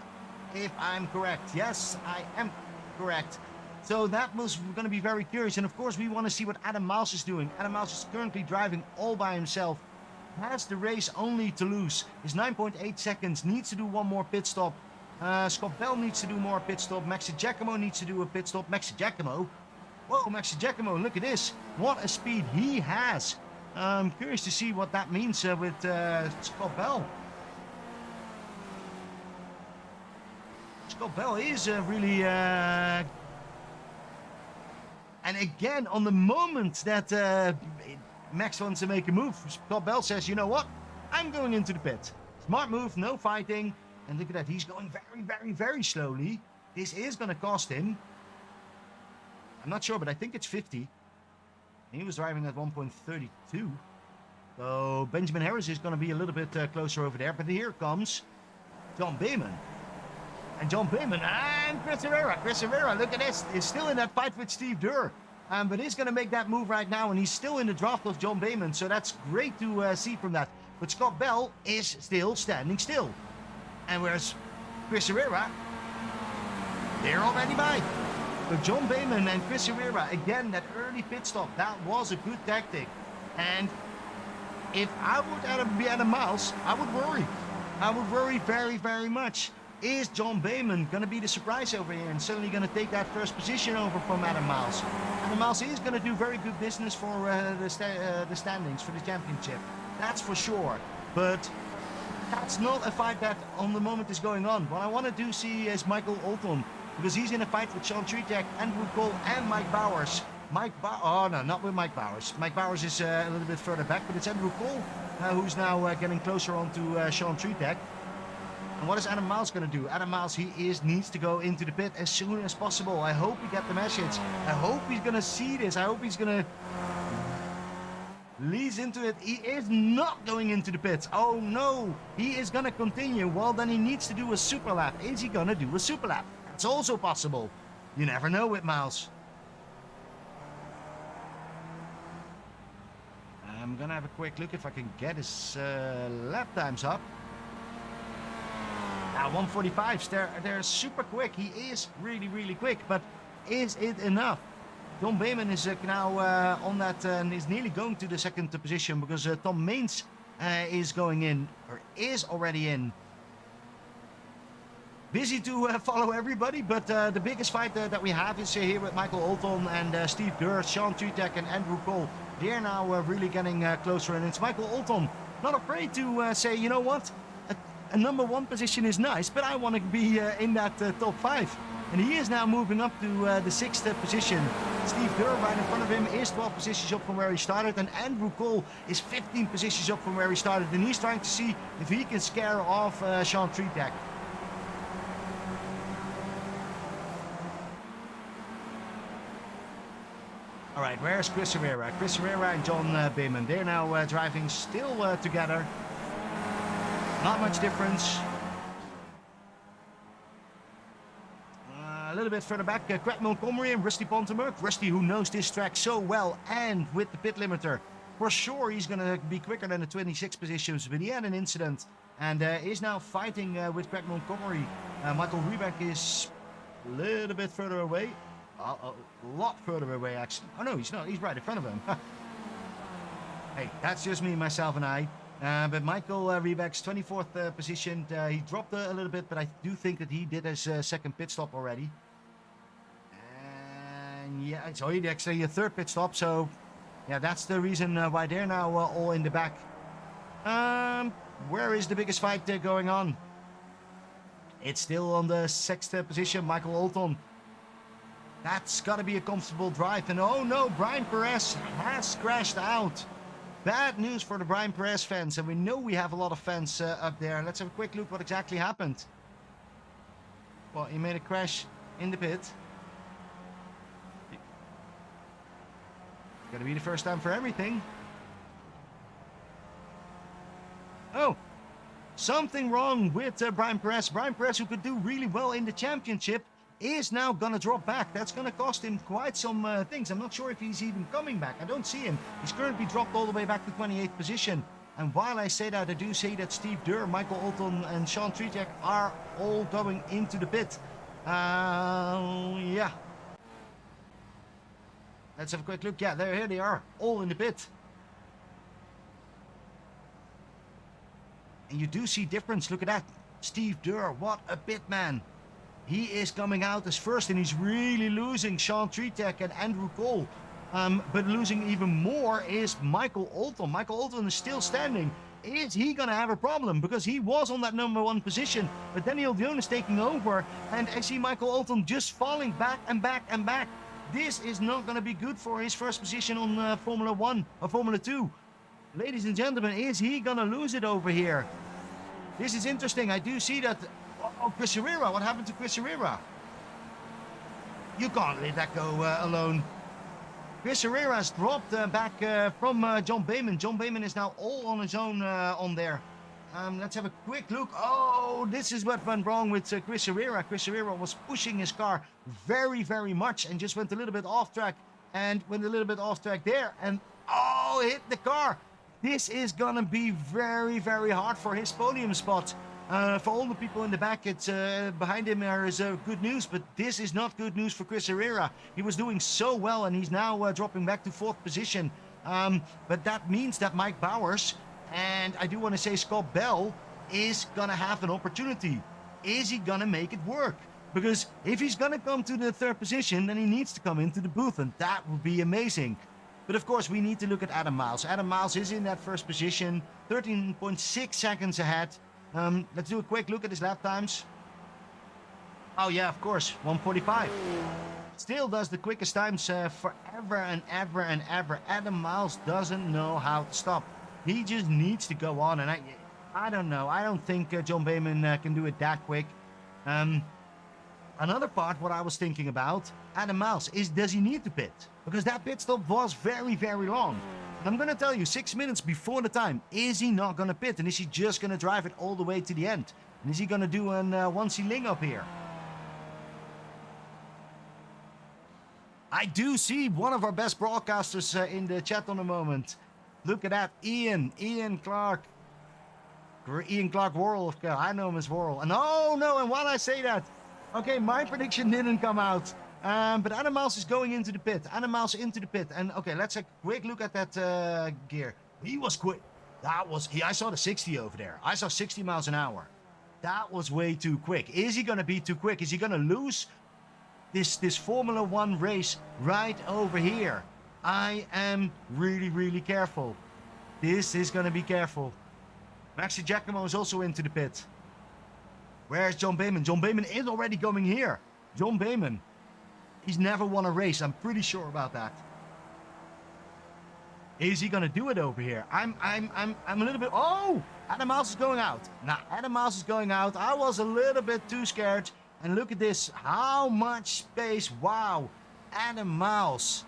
if I'm correct. Yes, I am correct. So that was going to be very curious. And of course, we want to see what Adam Miles is doing. Adam Miles is currently driving all by himself. Has the race only to lose. Is 9.8 seconds. Needs to do one more pit stop. Scott Bell needs to do more pit stop. Maxi Giacomo needs to do a pit stop. Maxi Giacomo. Whoa, Maxi Giacomo, look at this. What a speed he has. I'm curious to see what that means with Scott Bell. Scott Bell is really... And again, on the moment that Max wants to make a move, Scott Bell says, you know what? I'm going into the pit. Smart move, no fighting. And look at that, he's going very, very, very slowly. This is going to cost him. I'm not sure, but I think it's 50. He was driving at 1.32. So Benjamin Harris is going to be a little bit closer over there. But here comes John Beeman. And John Beeman and Chris Herrera. Chris Herrera, look at this, is still in that fight with Steve Durr. But he's going to make that move right now, and he's still in the draft of John Beeman. So that's great to see from that. But Scott Bell is still standing still. And whereas Chris Herrera, they're already by. So John Beeman and Chris Herrera, again, that early pit stop, that was a good tactic. And if I would be Adam Miles, I would worry. I would worry very, very much. Is John Beeman going to be the surprise over here and suddenly going to take that first position over from Adam Miles? Adam Miles is going to do very good business for the standings for the championship. That's for sure. But that's not a fight that on the moment is going on. What I want to see is Michael Olton, because he's in a fight with Sean Tritek, Andrew Cole, and Mike Bowers. Oh no, not with Mike Bowers. Mike Bowers is a little bit further back, but it's Andrew Cole who's now getting closer onto Sean Tritek. And what is Adam Miles going to do? Adam Miles, needs to go into the pit as soon as possible. I hope he gets the message. I hope he's going to see this. I hope he's going to leads into it. He is not going into the pits. Oh no, he is going to continue. Well, then he needs to do a super lap. Is he going to do a super lap? That's also possible. You never know with Miles. I'm going to have a quick look if I can get his lap times up. Now 145s, they're super quick. He is really, really quick, but is it enough? John Beeman is now on that and is nearly going to the second position because Tom Maines is going in, or is already in. Busy to follow everybody, but the biggest fight that we have is here with Michael Olton and Steve Durr, Sean Tritek and Andrew Cole. They're now really getting closer, and it's Michael Olton not afraid to say, you know what? A number one position is nice, but I want to be in that top 5. And he is now moving up to the 6th position. Steve Durr right in front of him is 12 positions up from where he started. And Andrew Cole is 15 positions up from where he started. And he's trying to see if he can scare off Sean Tritek. All right, where's Chris Herrera? Chris Herrera and John Beeman. They're now driving still together. Not much difference. A little bit further back, Craig Montgomery and Rusty Pontemerk. Rusty, who knows this track so well, and with the pit limiter, for sure he's going to be quicker than the 26 positions, but he had an incident and is now fighting with Craig Montgomery. Michael Riebeck is a little bit further away. A lot further away, actually. Oh no, he's not. He's right in front of him. Hey, that's just me, myself, and I. But Michael Riebeck's 24th position. He dropped a little bit, but I do think that he did his second pit stop already. And yeah, so he actually a third pit stop. So yeah, that's the reason why they're now all in the back. Where is the biggest fight going on? It's still on the 6th position, Michael Olton. That's got to be a comfortable drive. And oh no, Brian Perez has crashed out. Bad news for the Brian Perez fans, and we know we have a lot of fans up there. Let's have a quick look what exactly happened. Well, he made a crash in the pit. Gonna be the first time for everything. Oh, something wrong with Brian Perez. Brian Perez, who could do really well in the championship, is now gonna drop back. That's gonna cost him quite some things. I'm not sure if he's even coming back. I don't see him. He's currently dropped all the way back to 28th position. And while I say that, I do say that Steve Durr, Michael Alton, and Sean Tritek are all going into the pit. Yeah. Let's have a quick look. Yeah, here they are, all in the pit. And you do see difference. Look at that. Steve Durr, what a pit man. He is coming out as first, and he's really losing Sean Tritek and Andrew Cole. But losing even more is Michael Alton. Michael Alton is still standing. Is he going to have a problem? Because he was on that number 1 position. But Daniel Dion is taking over. And I see Michael Alton just falling back and back and back. This is not going to be good for his first position on Formula 1 or Formula 2. Ladies and gentlemen, is he going to lose it over here? This is interesting. I do see that. Oh, Chris Herrera. What happened to Chris Herrera? You can't let that go alone. Chris Herrera has dropped back from John Bayman. John Bayman is now all on his own on there. Let's have a quick look. Oh, this is what went wrong with Chris Herrera. Chris Herrera was pushing his car very, very much and just went a little bit off track. And went a little bit off track there. And oh, hit the car. This is going to be very, very hard for his podium spot. For all the people in the back, it's behind him there is good news, but this is not good news for Chris Herrera. He was doing so well, and he's now dropping back to 4th position. But that means that Mike Bowers, and I do want to say Scott Bell, is going to have an opportunity. Is he going to make it work? Because if he's going to come to the 3rd position, then he needs to come into the booth, and that would be amazing. But of course, we need to look at Adam Miles. Adam Miles is in that 1st position, 13.6 seconds ahead. Let's do a quick look at his lap times. Oh yeah, of course, 1:45. Still does the quickest times forever and ever and ever. Adam Miles doesn't know how to stop. He just needs to go on, and I don't know. I don't think John Bayman can do it that quick. Another part, what I was thinking about, Adam Miles, is does he need to pit? Because that pit stop was very, very long. And I'm going to tell you, 6 minutes before the time, is he not going to pit? And is he just going to drive it all the way to the end? And is he going to do an 1C Ling up here? I do see one of our best broadcasters in the chat on the moment. Look at that, Ian Clark. Ian Clark Worrell. I know him as Worrell. And oh no, and while I say that, okay, my prediction didn't come out. But Adam Miles is going into the pit. Adam Miles into the pit. And okay, let's take a quick look at that gear. He was quick. I saw the 60 over there. I saw 60 miles an hour. That was way too quick. Is he going to be too quick? Is he going to lose this Formula 1 race right over here? I am really, really careful. This is going to be careful. Maxi Giacomo is also into the pit. Where's John Bayman? John Bayman is already going here. John Bayman. He's never won a race. I'm pretty sure about that. Is he gonna do it over here? I'm a little bit. Oh, Adam Miles is going out. Nah, Adam Miles is going out. I was a little bit too scared. And look at this. How much space? Wow, Adam Miles.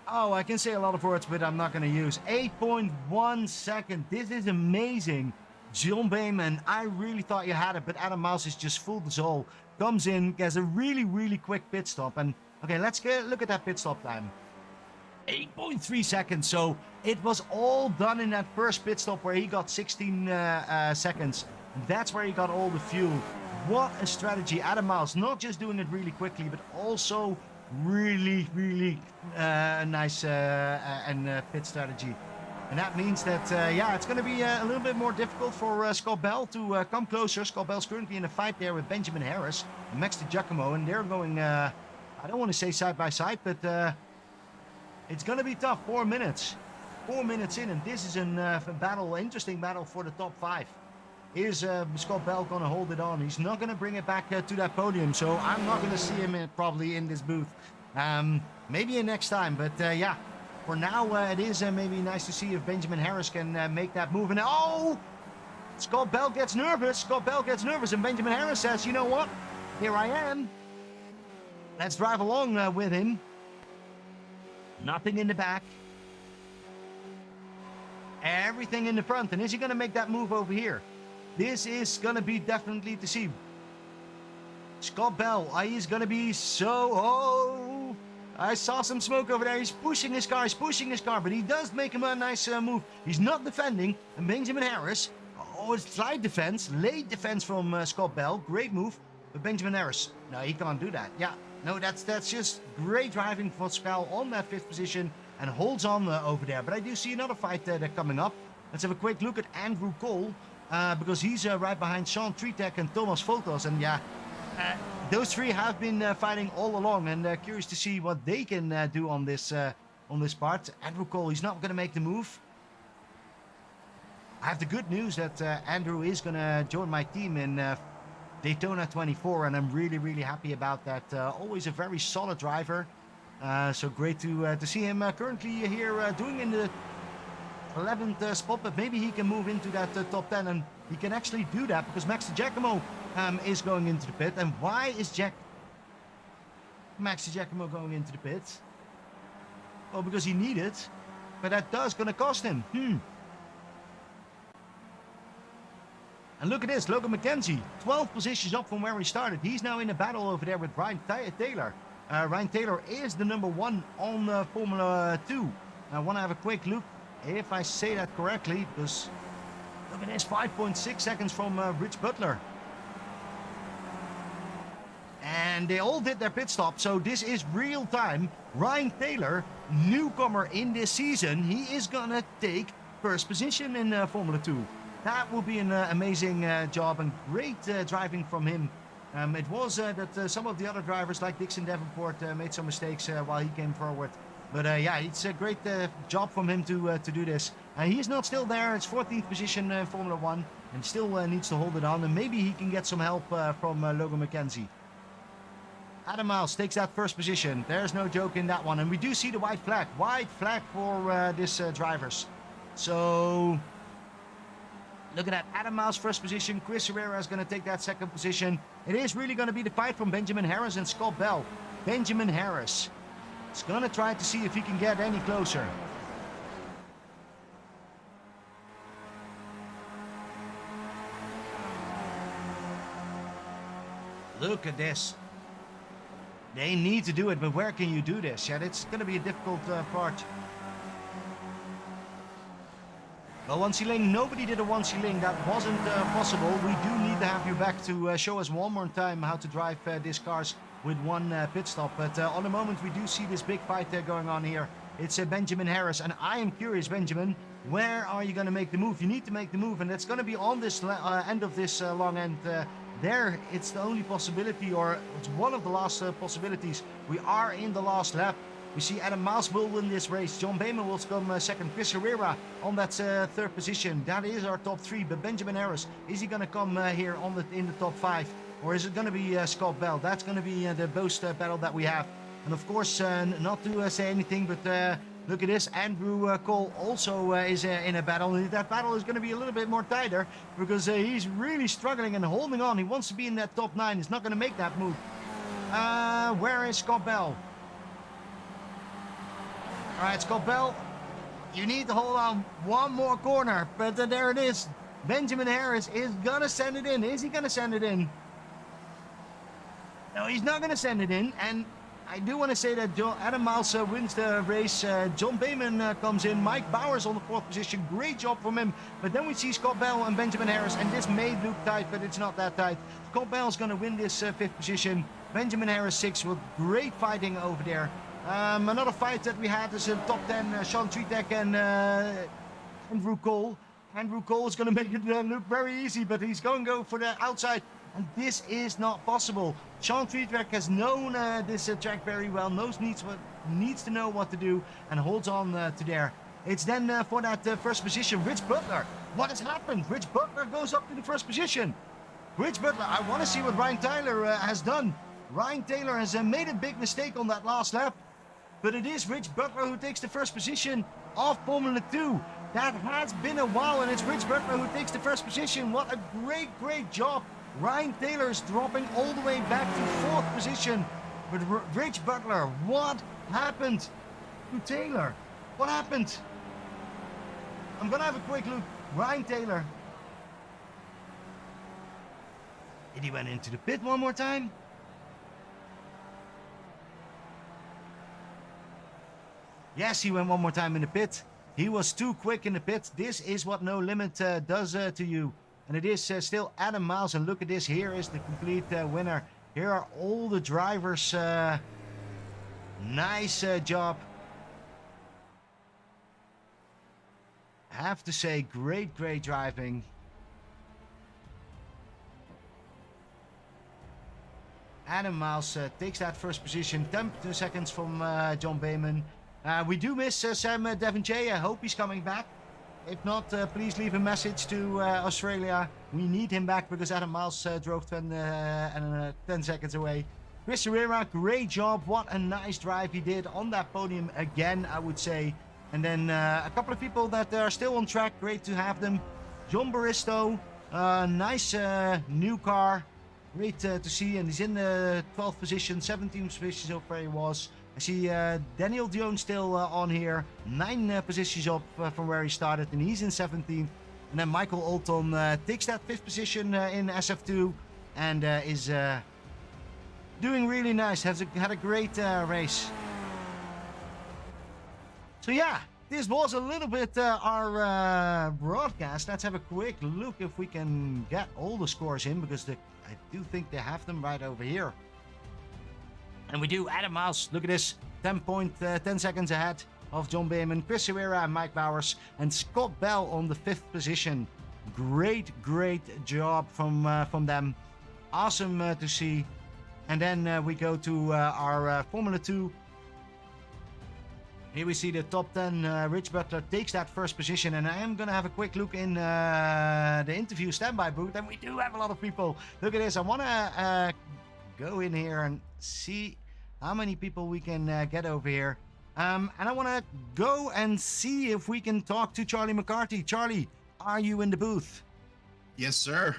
Oh, I can say a lot of words, but I'm not gonna use 8.1 second. This is amazing. John Bayman, I really thought you had it, but Adam Miles is just fooled us all. Comes in, gets a really, really quick pit stop. And okay, let's look at that pit stop time. 8.3 seconds. So it was all done in that first pit stop where he got 16 seconds. That's where he got all the fuel. What a strategy. Adam Miles, not just doing it really quickly, but also really, really nice pit strategy. And that means that, yeah, it's going to be a little bit more difficult for Scott Bell to come closer. Scott Bell's currently in a fight there with Benjamin Harris and Max Giacomo. And they're going, I don't want to say side by side, but it's going to be tough. 4 minutes. 4 minutes in. And this is a battle, interesting battle for the top 5. Is Scott Bell going to hold it on? He's not going to bring it back to that podium. So I'm not going to see him probably in this booth. Maybe next time. But yeah. For now, it is maybe nice to see if Benjamin Harris can make that move. And oh, Scott Bell gets nervous. Scott Bell gets nervous. And Benjamin Harris says, you know what? Here I am. Let's drive along with him. Nothing in the back. Everything in the front. And is he going to make that move over here? This is going to be definitely to see. Scott Bell, he's going to be so... Oh... I saw some smoke over there. He's pushing his car, but he does make him a nice move. He's not defending. And Benjamin Harris, oh, it's slight defense, late defense from Scott Bell. Great move. But Benjamin Harris, no, he can't do that. Yeah, no, that's just great driving for Scott on that 5th position and holds on over there. But I do see another fight coming up. Let's have a quick look at Andrew Cole because he's right behind Sean Tritek and Thomas Fotos. And yeah, those three have been fighting all along, and curious to see what they can do on this part. Andrew Cole, he's not going to make the move. I have the good news that Andrew is going to join my team in Daytona 24, and I'm really, really happy about that. Always a very solid driver. So great to see him currently here doing in the 11th spot, but maybe he can move into that top 10, and he can actually do that because Max DiGiacomo is going into the pit. And why is Max DiGiacomo going into the pit? Well, because he needed, but that does going to cost him. And look at this, Logan McKenzie, 12 positions up from where he started. He's now in a battle over there with Ryan Taylor. Ryan Taylor is the number 1 on Formula 2. I want to have a quick look, if I say that correctly, because look at this, 5.6 seconds from Rich Butler. And they all did their pit stop, so this is real time. Ryan Taylor, newcomer in this season, he is going to take 1st position in Formula 2. That will be an amazing job and great driving from him. It was that some of the other drivers like Dixon Davenport made some mistakes while he came forward. But yeah, it's a great job from him to do this. He's not still there. It's 14th position in Formula 1 and still needs to hold it on. And maybe he can get some help from Logan McKenzie. Adam Miles takes that 1st position. There's no joke in that one. And we do see the white flag. White flag for this drivers. So look at that. Adam Miles 1st position. Chris Herrera is going to take that 2nd position. It is really going to be the fight from Benjamin Harris and Scott Bell. Benjamin Harris is going to try to see if he can get any closer. Look at this. They need to do it, but where can you do this? Yeah, it's going to be a difficult part. Well, one-sealing, nobody did a one-sealing. That wasn't possible. We do need to have you back to show us one more time how to drive these cars with one pit stop. But on the moment, we do see this big fight going on here. It's Benjamin Harris, and I am curious, Benjamin, where are you going to make the move? You need to make the move, and it's going to be on this end of this long end. There, it's the only possibility, or it's one of the last possibilities. We are in the last lap. We see Adam Miles will win this race. John Bayman will come 2nd. Chris Herrera on that 3rd position. That is our top 3. But Benjamin Harris, is he going to come here in the top 5? Or is it going to be Scott Bell? That's going to be the boast battle that we have. And of course, not to say anything, but look at this. Andrew Cole also is in a battle. That battle is going to be a little bit more tighter because he's really struggling and holding on. He wants to be in that top 9. He's not going to make that move. Where is Scott Bell? All right, Scott Bell, you need to hold on one more corner. But there it is. Benjamin Harris is going to send it in. Is he going to send it in? No, he's not going to send it in. And I do want to say that Adam Miles wins the race. John Bayman comes in. Mike Bowers on the 4th position. Great job from him. But then we see Scott Bell and Benjamin Harris. And this may look tight, but it's not that tight. Scott Bell is going to win this 5th position. Benjamin Harris 6th with great fighting over there. Another fight that we had is in top 10, Sean Tritek and Andrew Cole. Andrew Cole is going to make it look very easy, but he's going to go for the outside. And this is not possible. Sean Tritek has known this track very well, needs to know what to do, and holds on to there. It's then for that 1st position, Rich Butler. What has happened? Rich Butler goes up to the 1st position. Rich Butler, I want to see what Ryan Taylor has done. Ryan Taylor has made a big mistake on that last lap. But it is Rich Butler who takes the 1st position of Formula 2. That has been a while, and it's Rich Butler who takes the 1st position. What a great job. Ryan Taylor is dropping all the way back to 4th position. But Rich Butler, what happened to Taylor? What happened? I'm going to have a quick look. Ryan Taylor. Did he went into the pit one more time? Yes, he went one more time in the pit. He was too quick in the pit. This is what No Limit does to you. And it is still Adam Miles. And look at this. Here is the complete winner. Here are all the drivers. Nice job. I have to say, great driving. Adam Miles takes that first position, 10 seconds from John Bayman. We do miss Sam Devonshire. I hope he's coming back. If not, please leave a message to Australia. We need him back because Adam Miles drove 10 seconds away. Chris Herrera, great job. What a nice drive he did on that podium again, I would say. And then a couple of people that are still on track. Great to have them. John Baristo, nice new car. Great to see, and he's in the 12th position, 17th position up where he was. I see Daniel Dion still on here, 9 positions up from where he started, and he's in 17th. And then Michael Olton takes that 5th position in SF2 and is doing really nice, had a great race. So yeah, this was a little bit our broadcast. Let's have a quick look if we can get all the scores in, because I do think they have them right over here. And we do. Adam Miles, look at this, 10 seconds ahead of John Bayman, Chris Herrera and Mike Bowers, and Scott Bell on the 5th position. Great job from them. Awesome to see. And then we go to our Formula 2. Here we see the top 10. Rich Butler takes that first position, and I am going to have a quick look in the interview standby booth, and we do have a lot of people. Look at this. I want to go in here and see how many people we can get over here. And I want to go and see if we can talk to Charlie McCarthy. Charlie, are you in the booth? Yes, sir.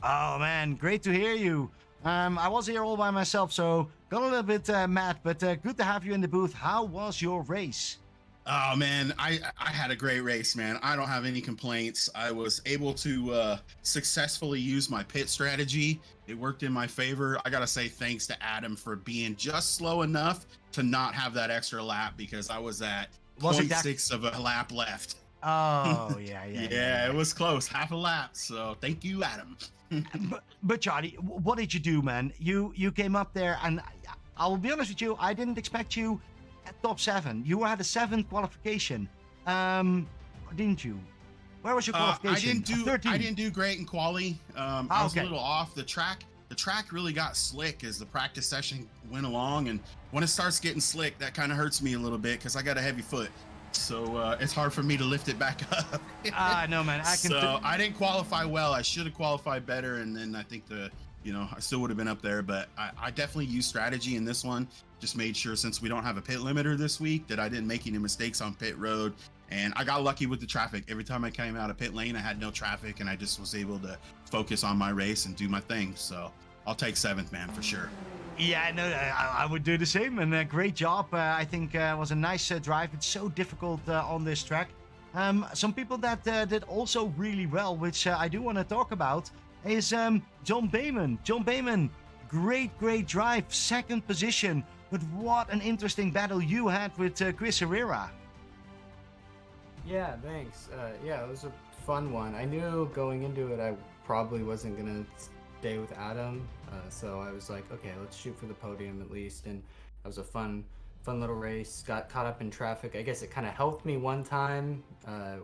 Oh, man, great to hear you. I was here all by myself, so got a little bit mad, but good to have you in the booth. How was your race? Oh, man, I had a great race, man. I don't have any complaints. I was able to successfully use my pit strategy. It worked in my favor. I got to say thanks to Adam for being just slow enough to not have that extra lap, because I was at 0.6 of a lap left. Oh, yeah. Yeah, it was close. Half a lap. So thank you, Adam. But Charlie, what did you do, man? You came up there, and I'll be honest with you, I didn't expect you at top 7. You had a 7th qualification, didn't you? Where was your qualification? I didn't do great in quali. I was a little off. The track really got slick as the practice session went along, and when it starts getting slick, that kind of hurts me a little bit because I got a heavy foot. So it's hard for me to lift it back up. No, man. I didn't qualify well. I should have qualified better, and then I think I still would have been up there. But I definitely used strategy in this one. Just made sure, since we don't have a pit limiter this week, that I didn't make any mistakes on pit road. And I got lucky with the traffic. Every time I came out of pit lane, I had no traffic, and I just was able to focus on my race and do my thing. So I'll take 7th, man, for sure. Yeah, no, I would do the same, and great job. I think was a nice drive. It's so difficult on this track. Some people that did also really well, which I do want to talk about, is John Bayman. John Bayman, great drive, 2nd position. But what an interesting battle you had with Chris Herrera. Yeah, thanks. Yeah, it was a fun one. I knew going into it I probably wasn't going to stay with Adam. So I was like, okay, let's shoot for the podium at least. And that was a fun little race. Got caught up in traffic. I guess it kind of helped me one time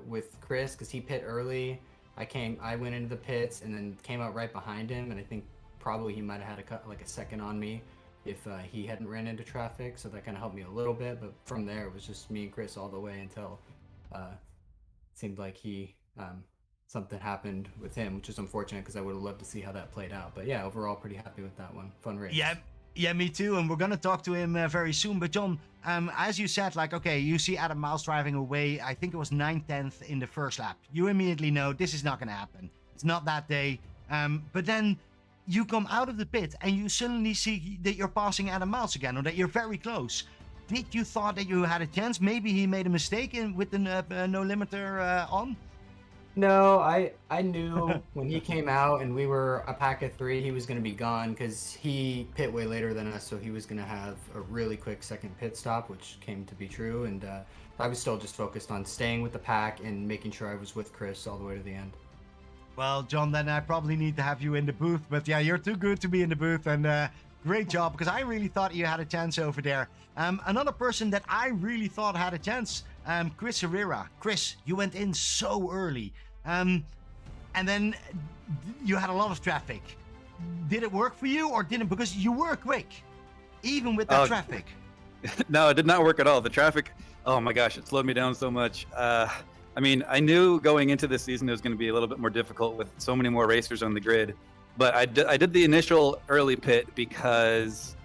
with Chris, because he pit early. I went into the pits and then came out right behind him. And I think probably he might have had a second on me if he hadn't ran into traffic. So that kind of helped me a little bit. But from there, it was just me and Chris all the way until it seemed like something happened with him, which is unfortunate because I would have loved to see how that played out. But yeah, overall pretty happy with that one. Fun race. Yeah, me too. And we're going to talk to him very soon. But John, as you said, you see Adam Miles driving away. I think it was 9/10 in the first lap. You immediately know this is not going to happen. It's not that day. But then you come out of the pit and you suddenly see that you're passing Adam Miles again, or that you're very close. Did you thought that you had a chance? Maybe he made a mistake with the no limiter on? No, I knew when he came out and we were a pack of 3, he was going to be gone because he pit way later than us, so he was going to have a really quick second pit stop, which came to be true. And I was still just focused on staying with the pack and making sure I was with Chris all the way to the end. Well, John, then I probably need to have you in the booth. But yeah, you're too good to be in the booth, and great job, because I really thought you had a chance over there. Another person that I really thought had a chance, Chris Herrera. Chris, you went in so early, and then you had a lot of traffic. Did it work for you, or didn't? Because you were quick, even with that traffic. No, it did not work at all. The traffic, oh my gosh, it slowed me down so much. I mean, I knew going into this season it was going to be a little bit more difficult with so many more racers on the grid. But I did the initial early pit because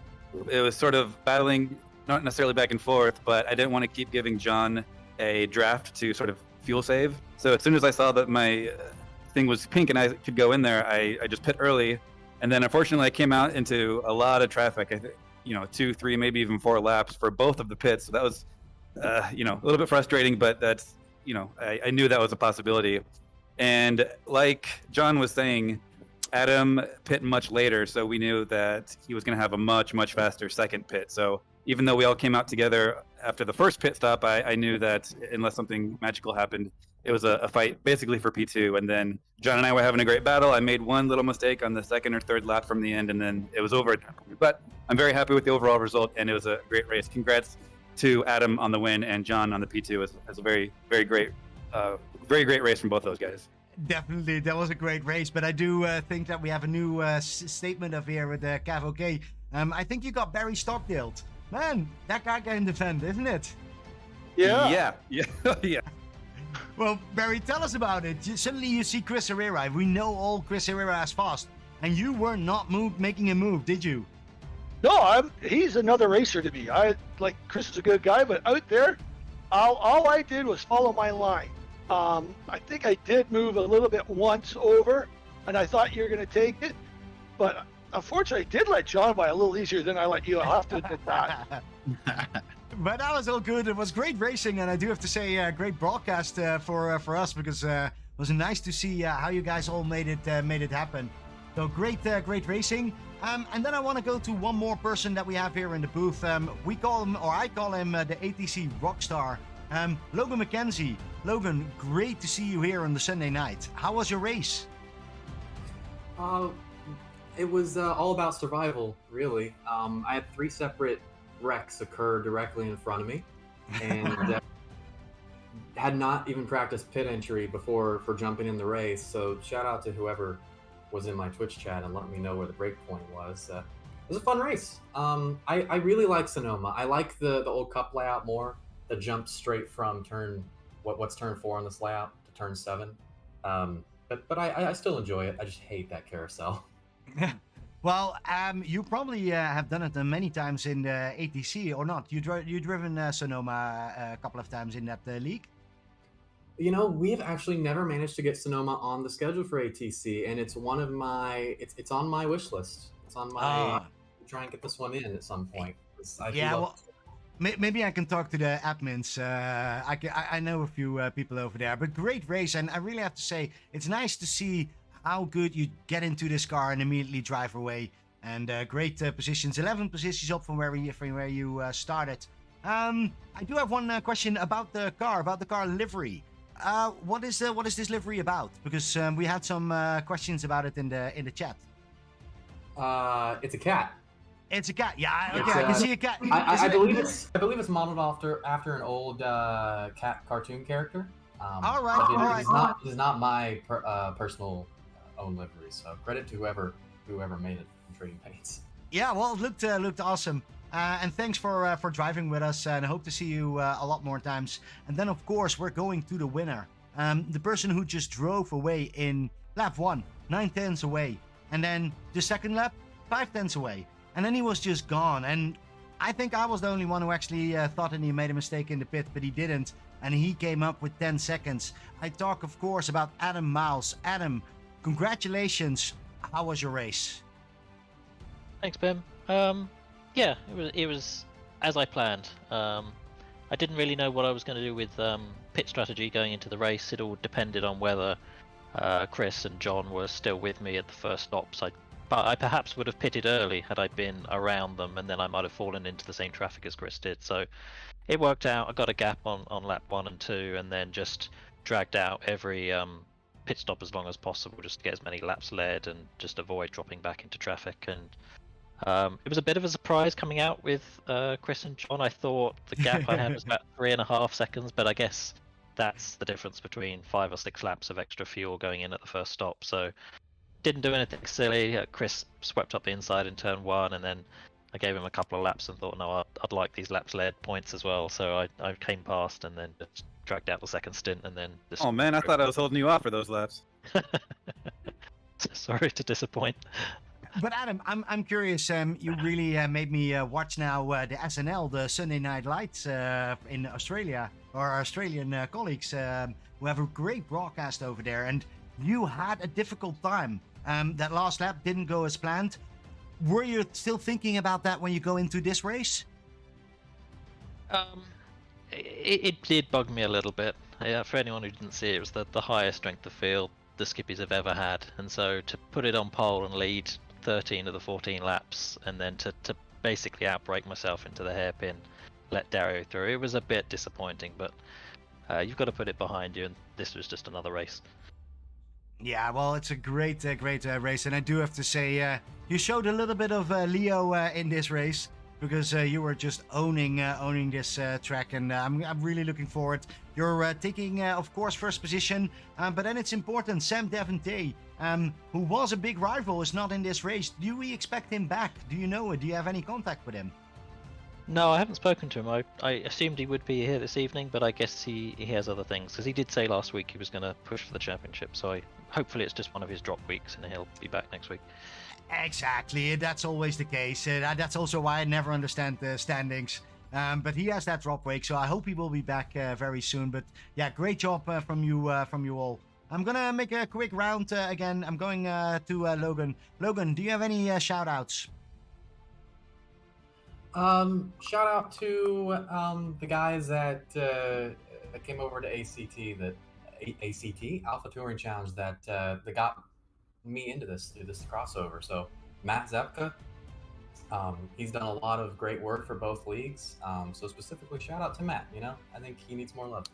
it was sort of battling, not necessarily back and forth, but I didn't want to keep giving John a draft to sort of fuel save. So as soon as I saw that my thing was pink and I could go in there, I just pit early. And then unfortunately I came out into a lot of traffic. I think, 2, 3, maybe even 4 laps for both of the pits. So that was, a little bit frustrating, but that's, I knew that was a possibility. And like John was saying, Adam pit much later, so we knew that he was going to have a much, much faster second pit. So even though we all came out together after the first pit stop, I knew that unless something magical happened, it was a fight basically for P2. And then John and I were having a great battle. I made one little mistake on the second or third lap from the end, and then it was over. But I'm very happy with the overall result, and it was a great race. Congrats to Adam on the win and John on the P2 as a very, very great race from both those guys. Definitely, that was a great race, but I do think that we have a new statement up here with Cav OK. I think you got Barry Stockdale. Man, that guy can defend, isn't it? Yeah. Well, Barry, tell us about it. Suddenly you see Chris Herrera. We know all Chris Herrera is fast, and you were not making a move, did you? No, he's another racer to me. Chris is a good guy, but out there, all I did was follow my line. I think I did move a little bit once over, and I thought you were going to take it, but unfortunately, I did let John by a little easier than I let you. I'll have to admit that. But that was all good. It was great racing, and I do have to say, great broadcast for us, because it was nice to see how you guys all made it happen. So great racing. And then I want to go to one more person that we have here in the booth. We call him, or I call him, the ATC Rockstar. Logan McKenzie. Logan, great to see you here on the Sunday night. How was your race? It was all about survival, really. I had 3 separate wrecks occur directly in front of me, and had not even practiced pit entry before for jumping in the race. So shout out to whoever was in my Twitch chat and let me know where the break point was. It was a fun race. I really like Sonoma. I like the old cup layout more. The jump straight from what's turn 4 on this layout to turn 7. But I still enjoy it. I just hate that carousel. Well, you probably have done it many times in the ATC, or not? You've driven Sonoma a couple of times in that league? We've actually never managed to get Sonoma on the schedule for ATC, and it's one of my it's on my wish list. It's on my try and get this one in at some point. Maybe I can talk to the admins. I know a few people over there, but great race, and I really have to say it's nice to see how good you get into this car and immediately drive away. And great positions, 11 positions up from where you started. I do have one question about the car livery. What is this livery about? Because we had some questions about it in the chat. It's a cat. It's a cat. Yeah, okay, I can see a cat. I believe it's modeled after an old cat cartoon character. All right. It is not my personal own livery. So credit to whoever made it from Trading Paints. Yeah, well, it looked awesome. And thanks for driving with us, and I hope to see you a lot more times. And then, of course, we're going to the winner. The person who just drove away in lap 1, 9/10 away. And then the second lap, 5/10 away. And then he was just gone. And I think I was the only one who actually thought that he made a mistake in the pit, but he didn't. And he came up with 10 seconds. I talk, of course, about Adam Miles. Adam, congratulations. How was your race? Thanks, Bim. Yeah, it was as I planned. I didn't really know what I was going to do with pit strategy going into the race. It all depended on whether Chris and John were still with me at the first stops. But I perhaps would have pitted early had I been around them, and then I might have fallen into the same traffic as Chris did. So it worked out. I got a gap on lap 1 and 2, and then just dragged out every pit stop as long as possible, just to get as many laps led and just avoid dropping back into traffic. And it was a bit of a surprise coming out with Chris and John. I thought the gap I had was about 3.5 seconds, but I guess that's the difference between 5 or 6 laps of extra fuel going in at the first stop. So didn't do anything silly. Chris swept up the inside in turn 1, and then I gave him a couple of laps and thought, no, I'd like these laps led points as well. So I came past and then just dragged out the second stint, and then. Oh man, I thought I was holding you off for those laps. Sorry to disappoint. But Adam, I'm curious. You really made me watch now the SNL, the Sunday Night Lights in Australia, or our Australian colleagues who have a great broadcast over there. And you had a difficult time. That last lap didn't go as planned. Were you still thinking about that when you go into this race? It did bug me a little bit. Yeah, for anyone who didn't see it, it was the highest strength of field the Skippies have ever had, and so to put it on pole and lead 13 of the 14 laps, and then to basically outbrake myself into the hairpin, let Dario through, it was a bit disappointing. But you've got to put it behind you, and this was just another race. Yeah, well, it's a great race, and I do have to say, you showed a little bit of Leo in this race, because you were just owning this track, and I'm really looking forward. You're taking, of course, first position, but then it's important. Sam Devontae, who was a big rival, is not in this race. Do we expect him back? Do you know it? Do you have any contact with him? No, I haven't spoken to him. I assumed he would be here this evening, but I guess he has other things, because he did say last week he was going to push for the championship, so hopefully it's just one of his drop weeks and he'll be back next week. Exactly, that's always the case. That's also why I never understand the standings. But he has that drop week, so I hope he will be back very soon. But yeah, great job from you all. I'm gonna make a quick round again. I'm going to Logan. Logan, do you have any shout outs? Shout out to the guys that came over to ACT Alpha Touring Challenge that got me into this crossover. So Matt Zepka, he's done a lot of great work for both leagues. So specifically, shout out to Matt. I think he needs more love.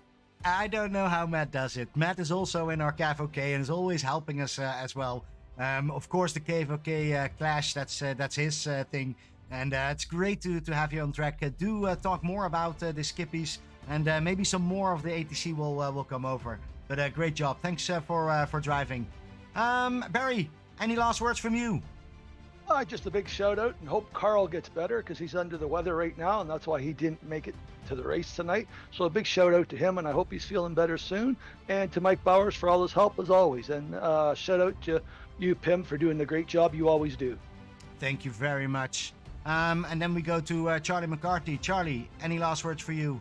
I don't know how Matt does it. Matt is also in our KFOK and is always helping us as well. Of course, the KFOK Clash, that's his thing. And it's great to have you on track. Do talk more about the Skippies, and maybe some more of the ATC will come over. But great job. Thanks for driving. Barry, any last words from you? Just a big shout out, and hope Carl gets better, because he's under the weather right now, and that's why he didn't make it to the race tonight. So a big shout out to him, and I hope he's feeling better soon. And to Mike Bowers for all his help as always. And shout out to you, Pim, for doing the great job you always do. Thank you very much. And then we go to Charlie McCarthy. Charlie, any last words for you?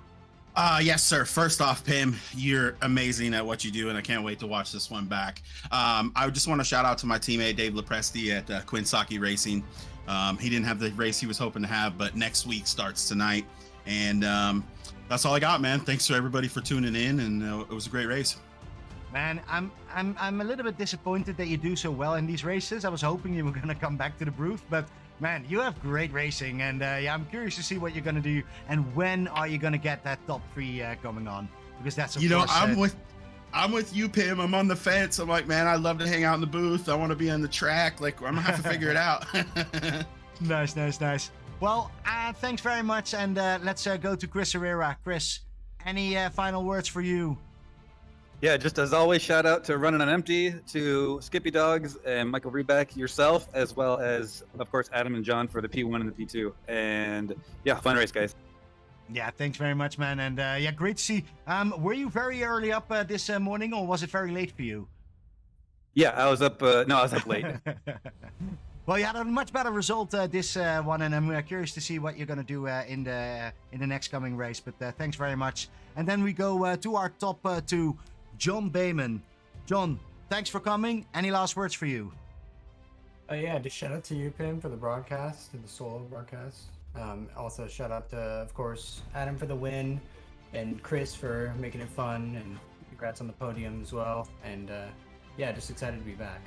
Yes, sir. First off, Pim, you're amazing at what you do, and I can't wait to watch this one back. I just want to shout out to my teammate, Dave Lepresti at Quinsaki Racing. He didn't have the race he was hoping to have, but next week starts tonight. And that's all I got, man. Thanks to everybody for tuning in, and it was a great race. Man, I'm a little bit disappointed that you do so well in these races. I was hoping you were going to come back to the booth, but man, you have great racing, and yeah, I'm curious to see what you're going to do, and when are you going to get that top 3 going on? Because that's of course, I'm with you, Pim. I'm on the fence. I'm like, man, I love to hang out in the booth. I want to be on the track. Like, I'm gonna have to figure it out. Nice. Well, thanks very much, and let's go to Chris Herrera. Chris, any final words for you? Yeah, just as always, shout out to Running on Empty, to Skippy Dogs and Michael Reback, yourself, as well as, of course, Adam and John for the P1 and the P2. And yeah, fun race, guys. Yeah, thanks very much, man. And yeah, great to see. Were you very early up this morning, or was it very late for you? Yeah, I was up. No, I was up late. Well, you had a much better result this one, and I'm curious to see what you're going to do in the next coming race. But thanks very much. And then we go to our top 2, John Bayman. John, thanks for coming. Any last words for you? Yeah, just shout out to you, Pim, for the broadcast, and the solo broadcast. Also, shout out to, of course, Adam for the win. and Chris for making it fun, and congrats on the podium as well. And yeah, just excited to be back.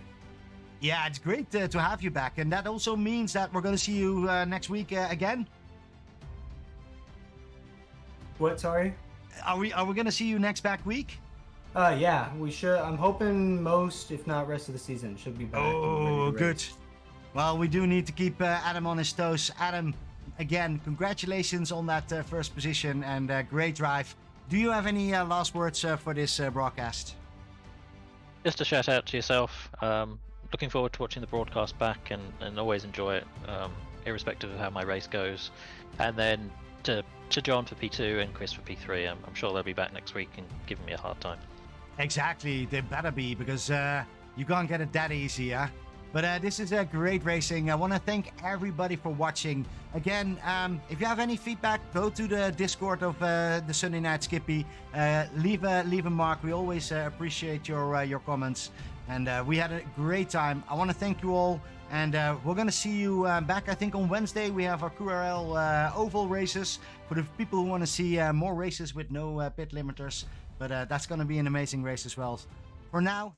Yeah, it's great to have you back, and that also means that we're going to see you next week again. What? Sorry. Are we going to see you next back week? Yeah, we should. I'm hoping most, if not rest of the season, should be back. and ready Oh, to good. race. Well, we do need to keep Adam on his toes. Adam, again, congratulations on that first position and great drive. Do you have any last words for this broadcast? Just a shout out to yourself. Looking forward to watching the broadcast back and always enjoy it, irrespective of how my race goes. And then to John for P2 and Chris for P3, I'm sure they'll be back next week and giving me a hard time. Exactly, they better be, because you can't get it that easy, huh? But this is a great racing. I want to thank everybody for watching. Again, if you have any feedback, go to the Discord of the Sunday Night Skippy. Leave a mark. We always appreciate your comments. And we had a great time. I want to thank you all. And we're going to see you back, I think, on Wednesday. We have our QRL oval races for the people who want to see more races with no pit limiters. But that's going to be an amazing race as well. For now,